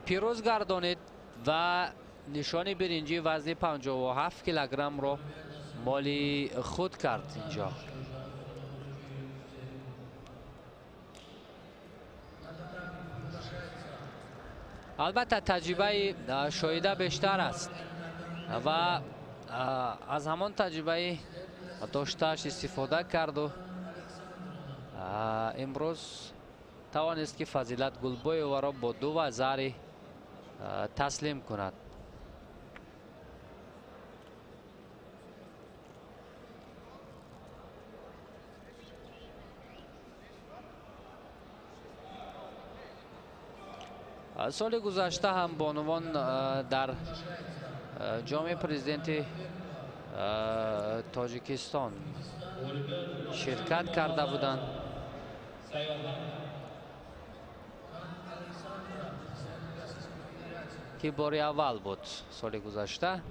پیروز گردانید و نشان برنجی وزن 57 کیلوگرم را مالی خود کرد. اینجا البته تجربه شایده بیشتر است و از همان تجربه داشتهش استفاده کرد و امروز توانست که فضیلت گلبویوا را با دو وزر تسلیم کند. سال گذشته هم بانوان در جام پرزیدنت تاجیکستان شرکت کرده بودند که باری اول بود سال گذشته.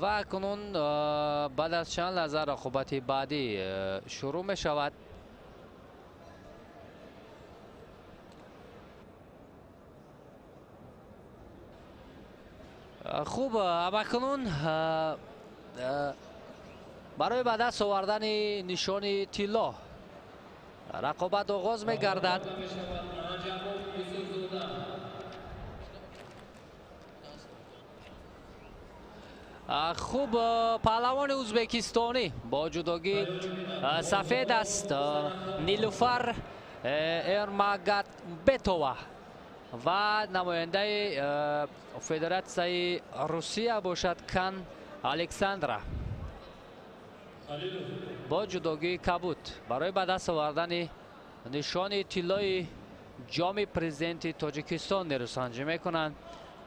و اکنون بعد از چند لحظه رقابت بعدی شروع می شود. خوب اکنون برای به دست آوردن نشان طلا رقابت آغاز می گردد. خوب پهلوان ازبکستانی با جداگی سفید است نیلوفر ارماگانبتووا و نماینده فدراسیون روسیه باشد کان الکساندر با جداگی کبود برای به دست آوردن نشان طلای جام پرزیدنت تاجیکستان نیروسنجی میکنند.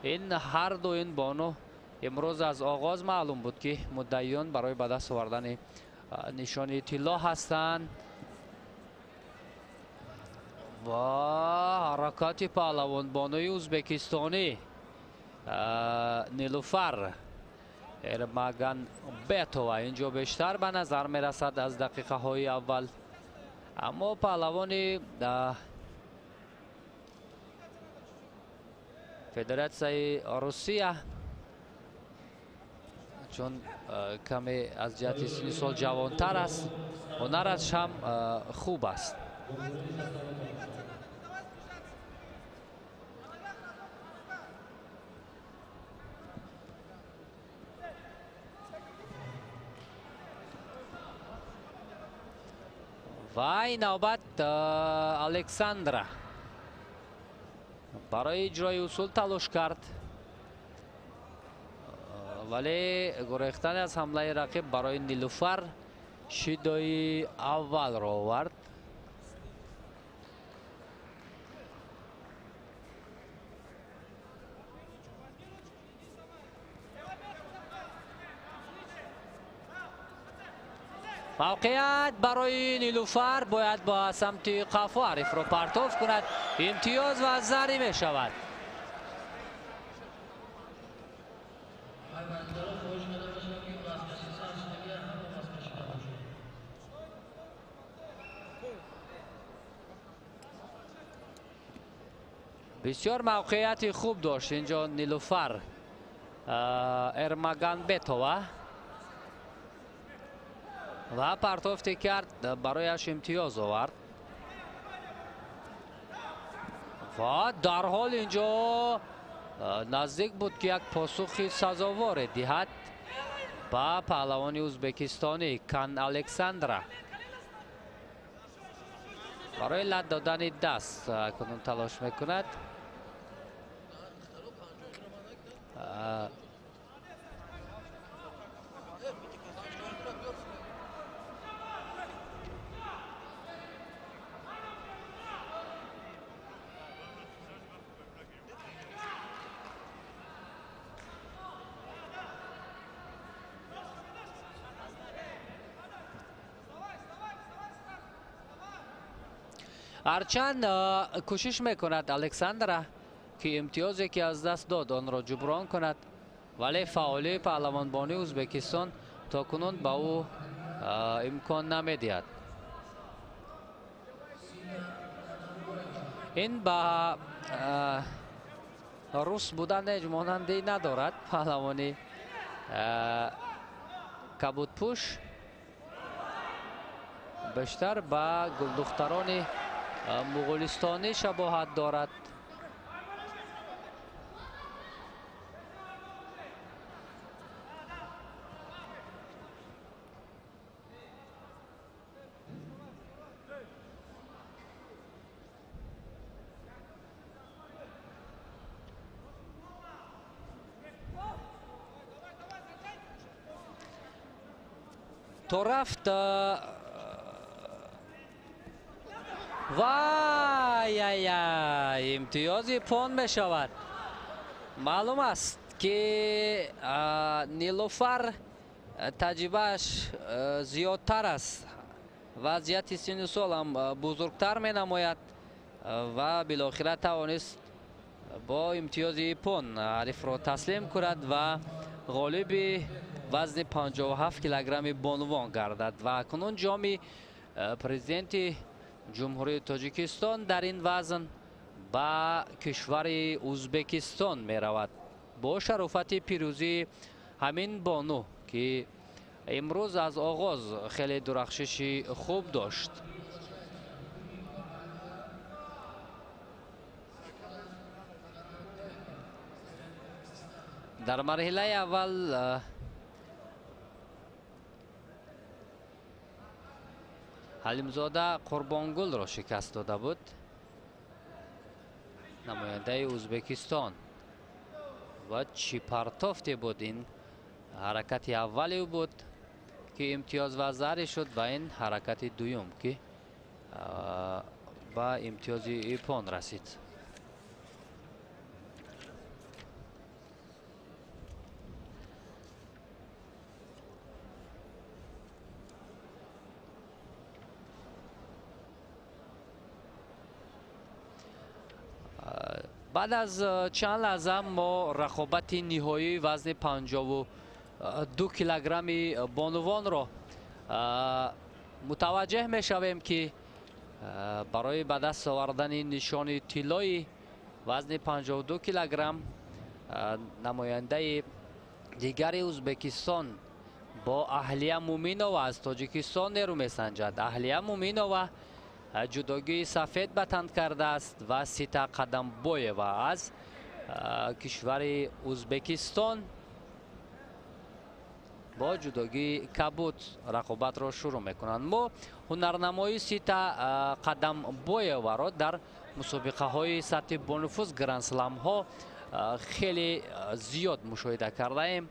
این هر دو این بانو امروز از آغاز معلوم بود که مدعیان برای به دست آوردن نشانی طلا هستند و حرکات پهلوان بانوی ازبکستانی نیلوفر ارمگان بیتووا اینجا بیشتر به نظر می رسد از دقیقه های اول، اما پهلوان فدراسیون روسیه چون کمی از جهت سن سال جوانتر است، هنرش هم خوب است. و این نوبت الکساندرا برای اجرای اصول تلاش کرد، ولی گریختن از حمله رقیب برای نیلوفر شیدای اول را آورد. موقعیت برای نیلوفر، باید با سمت قفا عریف را پرتاب کند، امتیاز و زری می شود. بسیار موقعیت خوب داشت اینجا نیلوفر ارمگان بیتووا و پرتافت کرد، برایش امتیاز آورد و در حال اینجا نزدیک بود که یک پاسخی سزاوار دهد با پهلوان ازبکستانی کان الکساندرا. برای لد دادن دست کنون تلاش میکند. هرچند کوشش میکند الکساندرا که امتیازی که از دست داد آن را جبران کند، ولی فعالی پهلوان بانی ازبکستان تا کنون به او امکان نمیدهد. این با روس بودن هیچ مانندی ندارد. پهلوانی کبودپوش بیشتر با گلدختران مغولستانی شباهت دارد. تو رفت وای امتیازی پوند می شود. معلوم است که نیلوفر تجربهش زیادتر است، وضعیت سن سال هم بزرگتر می نماید و بالاخره توانست با امتیازی پوند حریف را تسلیم کند و غالب وزن 57 کیلوگرم بانوان گردد و کنون جام پرزیدنت جمهوری تاجیکستان در این وزن با کشور ازبکستان می رود با شرافت پیروزی همین بانو که امروز از آغاز خیلی درخشش خوب داشت. در مرحله اول حلیمزاده قربانگل را شکست داده بود، نماینده ازبکستان، و چی پرتافتی بود. این حرکت اولی بود که امتیاز و زری شد و این حرکت دوم که با امتیاز پوند رسید. بعد از چند لحظه ما رقابت نهایی وزن 52 کیلوگرم بانوان را متوجه می شویم که برای به دست آوردن نشان طلایی وزن 52 کیلوگرم نماینده دیگر ازبکستان با اهلیه مومینووا از تاجیکستان نیرو می سنجد. اهلیه مومینووا جداگی سفید به تن کرده است و سیتا قدم بویوا از کشور ازبکستان با جداگی کبوت رقابت را شروع میکنند. ما هنرنمایی سیتا قدم بویوا را در مسابقه های سطح بانفوز گرند سلم ها خیلی زیاد مشاهده کرده ایم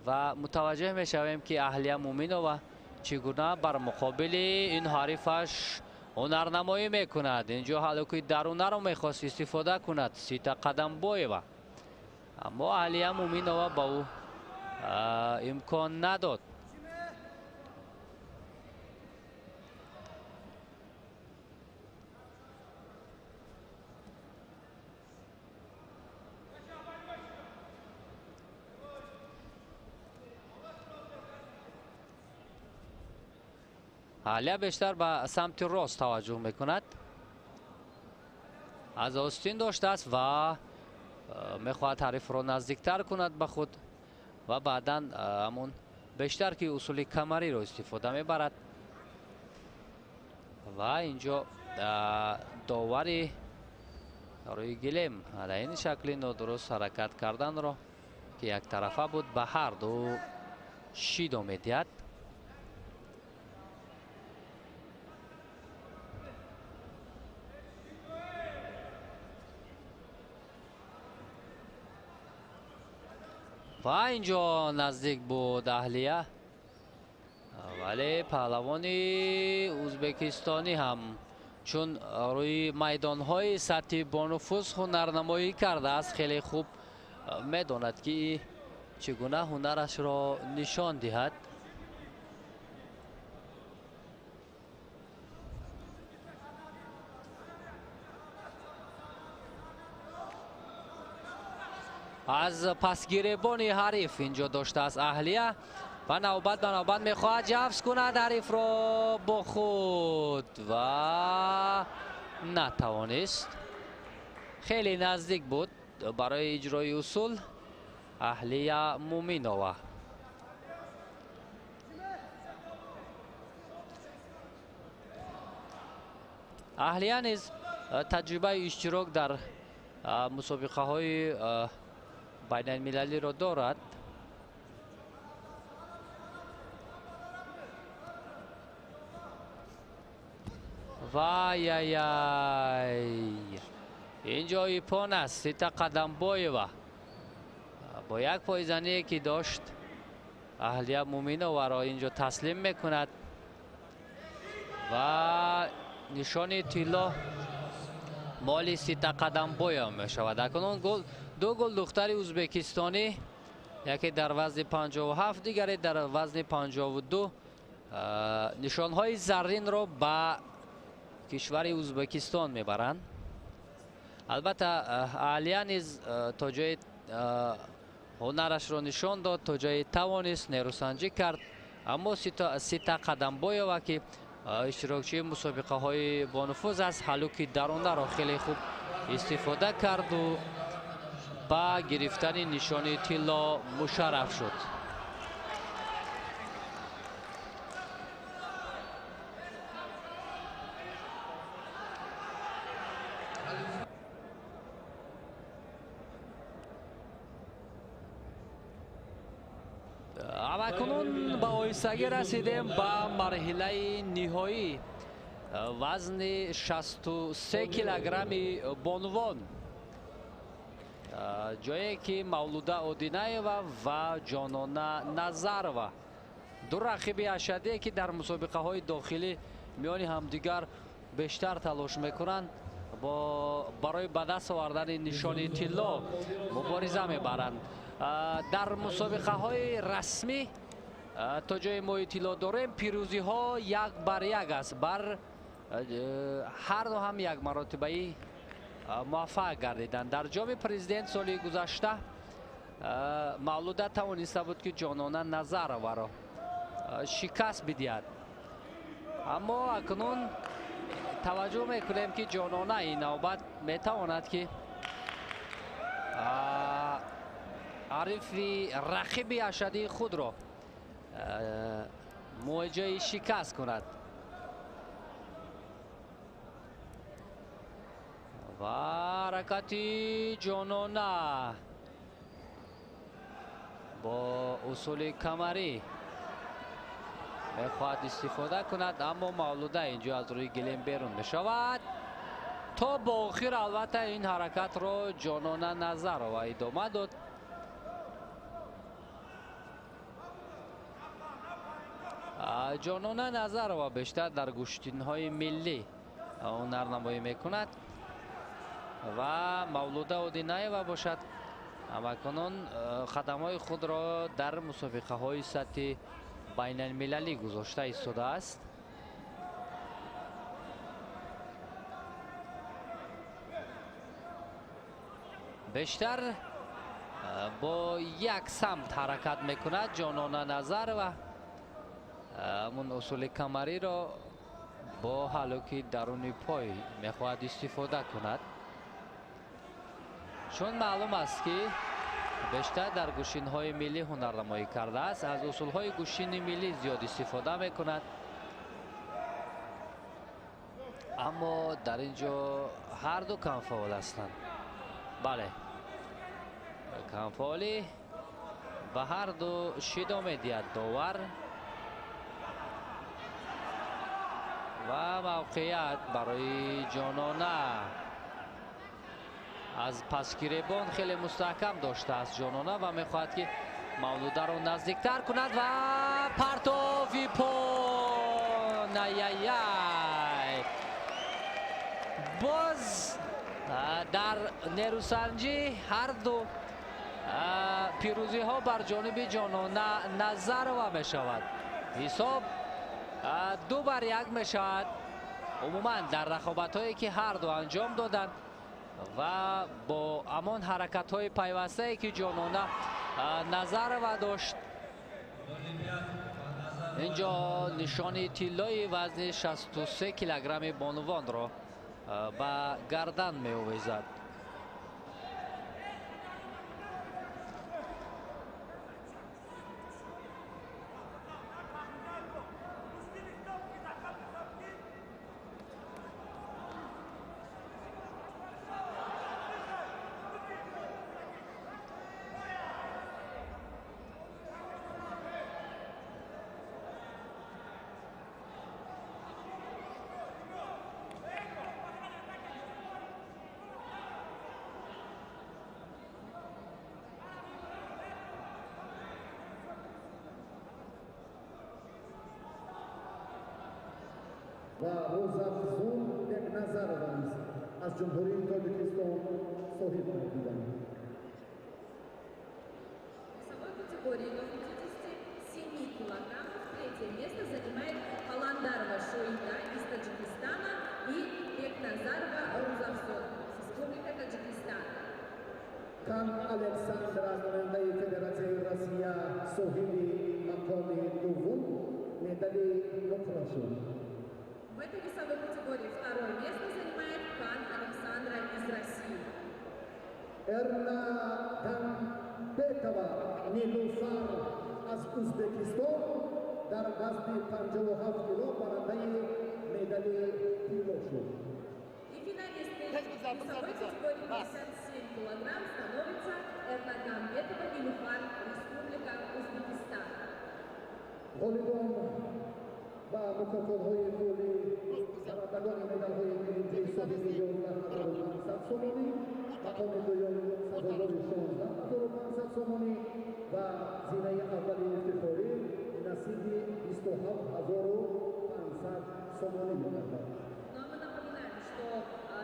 و متوجه می شویم که اهلیه مومینووا چگونه بر مقابل این حریفش هنرنمایی میکند. اینجا حلقه درونه رو میخواست استفاده کند سیتا قدم بویوا، اما اهلیه مومینووا با او امکان نداد. اهلیه بیشتر به سمت راست توجه میکند. از آستین داشته است و میخواهد حریف را نزدیکتر کند به خود و بعدا همون بیشتر که اصول کمری را استفاده میبرد و اینجا داوری روی گلیم در این شکلی نادرست حرکت کردن را که یک طرفه بود به هر دو شیدا میدهد. و اینجا نزدیک بود اهلیه، ولی پهلوانی ازبکستانی هم چون روی میدان های سطح بانفوز هنرنمایی کرده است خیلی خوب میداند که چگونه هنرش را نشان دهد. از پسگیربان حریف اینجا داشته است اهلیه و نوبت به نوبت میخواهد جفت کند حریف را با خود و نتوانست. خیلی نزدیک بود برای اجرای اصول اهلیه مومینووا. اهلیه نیز تجربه اشتراک در مسابقه های بین المللی را دارد. وای اینجا ایپان است سیتا قدم بویوا با یک پایزنی که داشت اهلیه مومینووا را اینجا تسلیم میکند و نشان طلا مالی سیتا قدم بویا می شود. اکنون دو گل دختر ازبکستانی، یکی در وزن 57 دیگری در وزن 52 نشان های زرین را به کشور ازبکستان میبرند. البته اهلیه نیز تا جای هنرش را نشان داد، تا جای توانست نیروسنجی کرد، اما سیتا قدم بویوا که اشتراکچی مسابقه های بانفوذ است حلوک درونه را خیلی خوب استفاده کرد و با گرفتن نشان طلا مشرف شد. اکنون با آیستگی رسیدیم به مرحله نهایی وزن 63 کیلوگرم بانوان، جایی که مولوده آدینایوا و جانانه نظروا دو رقیب اشدی که در مسابقه های داخلی میان همدیگر بیشتر تلاش میکنند برای به دست آوردن نشان طلا مبارزه میبرند. در مسابقه های رسمی تا جای ما اطلاع داریم پیروزی ها 1-1 است. بر هر دو هم یک مراتبه муваффақ гардиданд. Дар ҷоми президент соли гузашта Мавлуда тавониста буд ки ҷонона Назароваро шикаст бидиҳад. аммо акнун таваҷҷӯҳ мекунем ки ҷонона ин навбат метавонад ки арифи рақиби ашадии худро мувоҷиҳаи шикаст кунад. ва ҳаракати ҷонона бо усули камарӣ мехоҳад истифода кунад, аммо Мавлуда инҷо аз рӯи гилем берун мешавад. то бо охир албатта ин ҳаракатро ҷонона Назарова идома дод. ҷонона Назарова бештар дар гӯштинҳои миллӣ ҳунарнамоӣ мекунад ва Мавлуда Одинаева бошад ҳамакунун қадамҳои худро дар мусобиқаҳои сатҳи байналмилалӣ гузошта истодааст. бештар бо як самт ҳаракат мекунад ҷонона Назарова. ҳамун усули камариро бо ҳалоки даруни пой мехоҳад истифода кунад, чун маълум аст ки бештар дар гӯшинҳои миллӣ ҳунарнамоӣ кардааст. аз усулҳои гӯшини миллӣ зиёд истифода мекунад, аммо дар ин ҷо ҳарду камфаъол ҳастанд. бале, камфаъолӣ ба ҳарду шидо медиҳад довар ва мавқеият барои ҷонона. аз пасгиребон хеле мустаҳкам доштааст ҷонона ва мехоҳад ки Мавлударо наздиктар кунад ва партофи пон. ай боз дар нерӯсанҷӣ ҳарду пирӯзиҳо бар ҷониби ҷонона Назарова мешавад. ҳисоб 2-1 мешавад. умуман дар рақобатҳое ки ҳарду анҷом доданд ва бо ҳамон ҳаракатҳои пайвастае ки ҷонона Назарова дошт, ин ҷо нишони тиллои вазни 63 килограмми бонувонро ба гардан меовезад. و روزافزون بگنظرova از جمهوری Тоҷикистон соҳиб гардиданд. В весовой категории до 57 килограммов третье место занимает Халандарова Шоида из Таджикистана и Бекназарова Рузавсон из Республики Таджикистан. Кан Александр аз номинандаи Федератсияи Россия соҳиби мақоми дуввум медали нуқра шуд. В этой весовой категории второе место занимает Кан Александра из России. Эрна Ганбетова Нилуфар аз Узбекистон дар вазни 57 кило барандаи медали тилло шуд. И финалисты весовой категории 57 килограмм становится Эрнагамбетова Нилуфар, Республика Узбекистан. غالبان و مکافات‌های پولی برندگان مدال‌های برنزی صاحبی 11,500 تومانی، مقام دوم سزاوار 16,500 تومانی و زینه اولی افتخاری نصیب 27,500 تومانی می‌گردد. Но мы напоминаем, что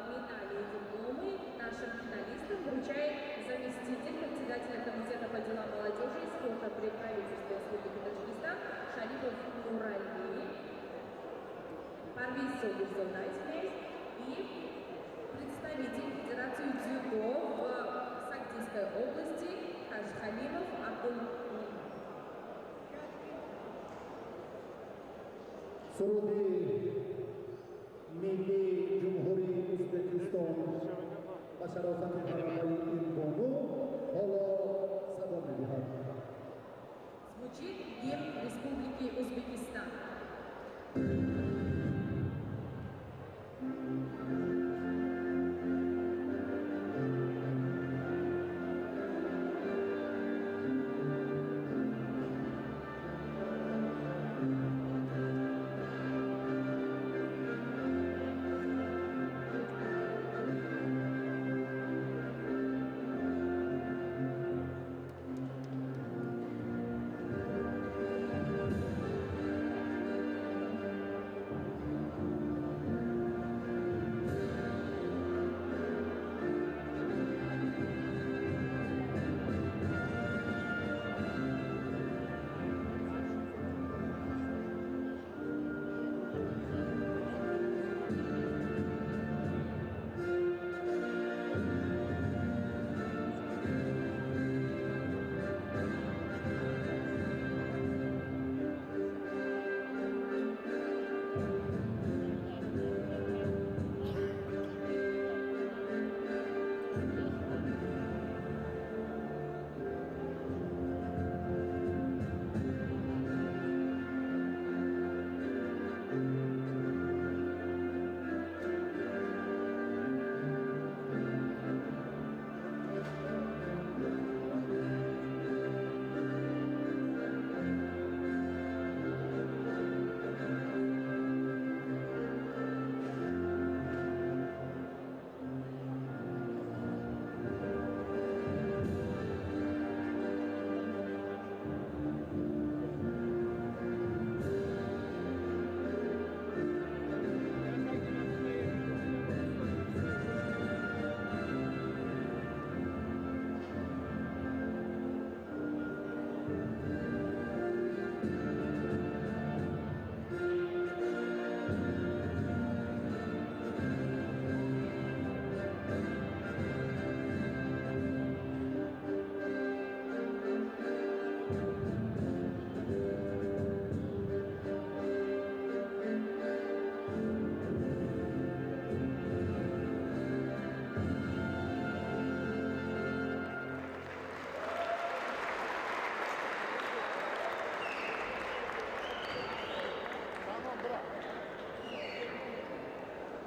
медали и дипломы нашим финалистам вручает заместитель председателя комитета по делам молодежи и спорта при правительстве Республики Таджикистан Шарипов Нурали, Парвиз Согузовна и представитель Федерации дзюдо в Сагдийской области Хажхалимов Абдул. सुरुदी मिली जमहूरी उज़्बेकिस्तान बशरफत हरामई इंबोनु होलो सदम बिहार Звучит гимн Республики Узбекистан.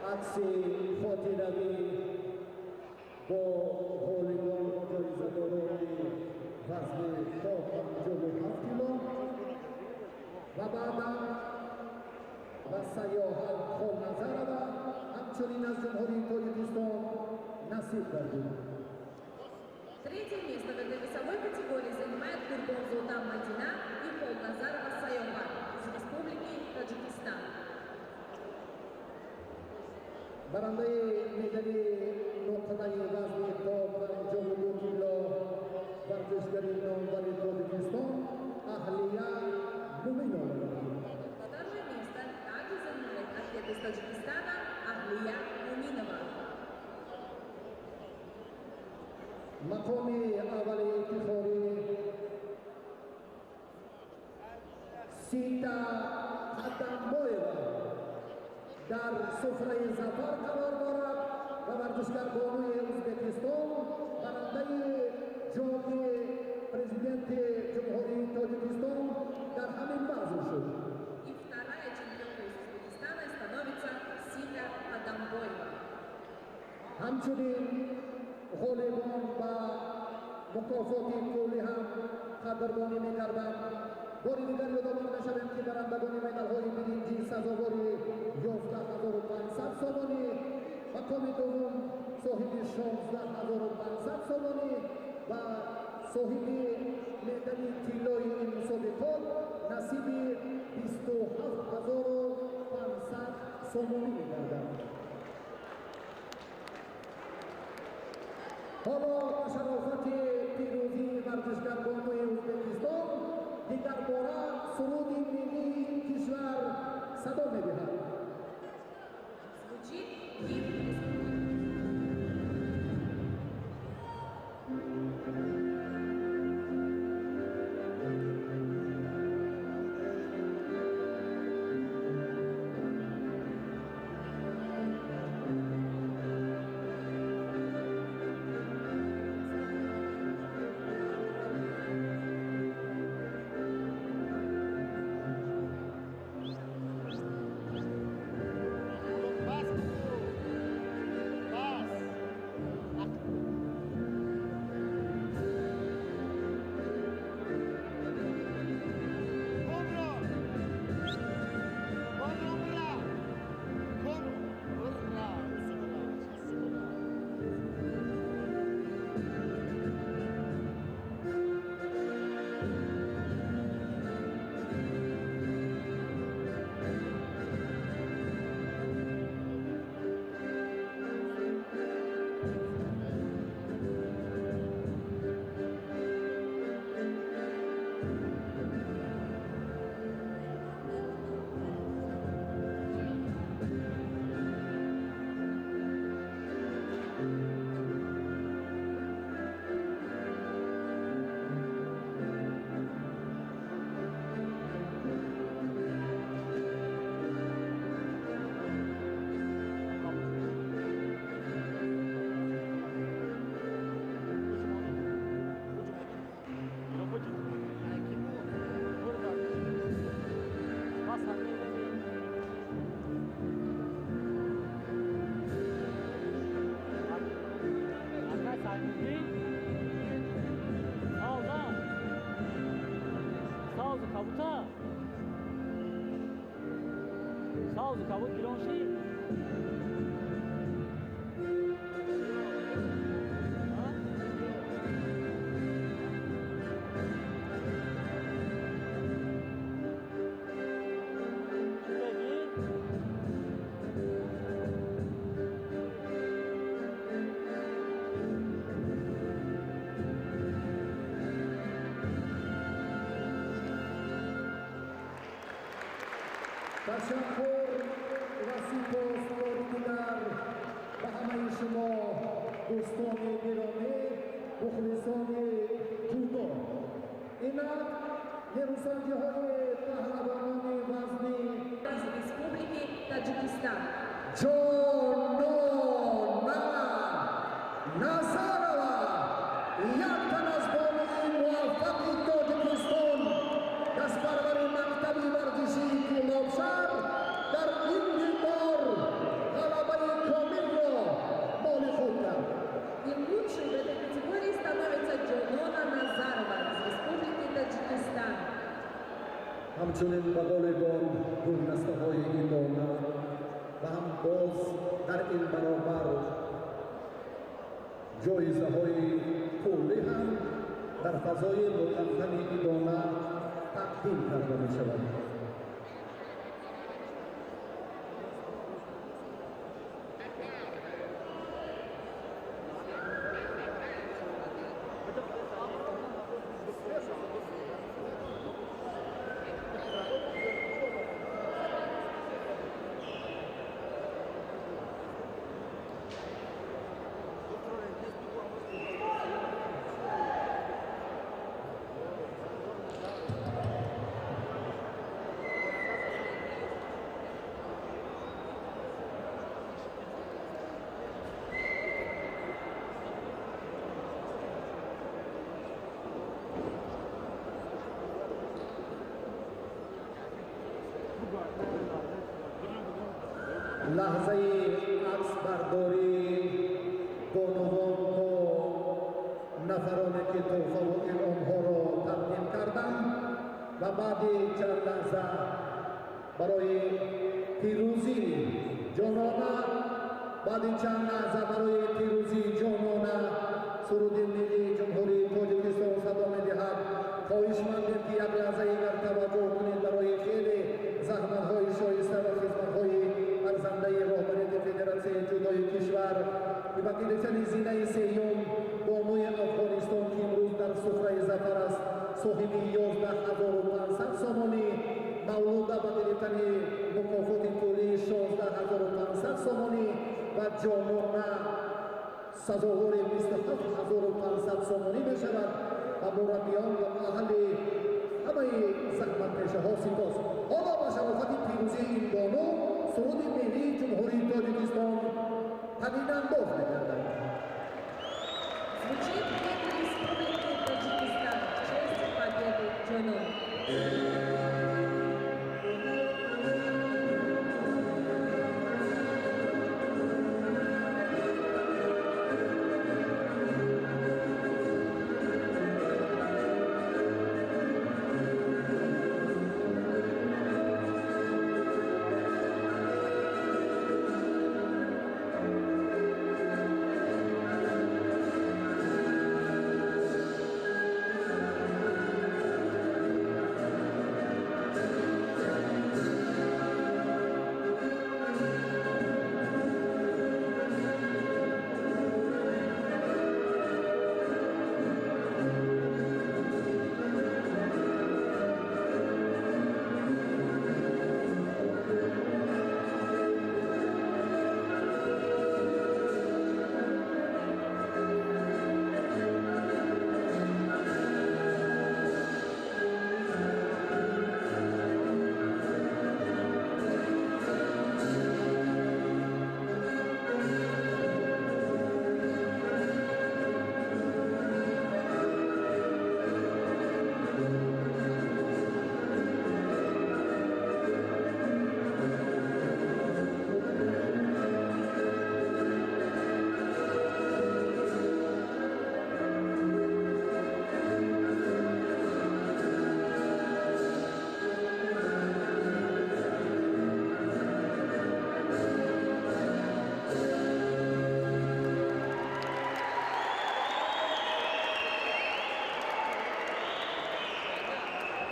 Aksi Fotiragi Bo Volleyball organizatoroni ważny Kopan Jobu Haftilo Babada Vasayoha Kholnazarova Hamchurin az Jumhuriy Tojikiston Nasib Gardin. Третье место в этой весовой категории занимает Курбон-Золтан Мадина и Холназар Асайова из Республики Таджикистан. Barandai medali noqtai vazni top 52 kilo vartishgari nomzodi Tojikiston Ahliya Muminova. Второе место также занимает атлет из Таджикистана Ахлия Муминова. Maqomi avvali intihori Sita Qadamboyeva dar sufrai zafar qaror dорад va varjishgarboni O'zbekiston barandai jomi prezidenti Jumhuriy Tojikiston dar hamin mavzu shu. И вторая чемпионка из Узбекистана становится Сита Адамбоева. Hamchunin g'olibon va mukofoti puli ham qadrdoni megardan Boridigan yo'llanmashadem ki barandagoni medalhoi birinchi sazovori 11500 somoni maqomi dovum sohibi 16500 somoni va sohibi medali tilloi in musobiqot nasibi 27500 somoni megardan. Holo tasharrufati piruzi varjishgarboni O'zbekiston digar bora surudi milliy kishvar sado medihad. Звучит гимн Республики. Pausa, acabou de longe. تشکر و سپاسگزار به همه شما دوستان گرامی مخلصان جودو. اینک نیروسنجی‌های پهلوانان وزنی из Республики Таджикистан. جانانا نظرова یک تن از بانوی موفق تاجیکستان دستپرور مکتب ورزشی گلابشهر در این بار غلبه کامل را مال خود کرد. И лучшей в этой категории становится Джонона Назарова из Республики Таджикистан. همچنین به بالگان گلدسته‌های این دانه و هم باز در این برابر جایزه‌های پولی هم در فضای متمتن این دانه تقدیم کرده می‌شود. لحظه عکس برداری بانوان با نفرانی که تحفه و انعام‌ها را تقدیم کردند و بعد چند لحظه برای پیروزی جانانه سرود ملی جمهوری تاجیکستان صدا می‌دهد. خواهشمندیم که یک لحظه دیگر توجه کنید برای خیلی زحمت‌های شایسته و خدمت‌های ارزنده رهبری فدراسیون جودوی کشور به وکیل زینه سیوم بانوی افغانستان که امروز در سفره ظفر است، صاحب 11500 سامانی، مولود به گرفتن مکافات پولی 16500 سامانی و جامعه سزاوار 27500 سامانی می‌شود و مربیان و اهل همه زحمتکش‌ها سپاس. حالا با شرافت پیروزی این بانو سرود ملی جمهوری تاجیکستان پدید انداز می‌گردد. Звучит гимн Республики Таджикистан в честь победы Джонон.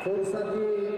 фурсати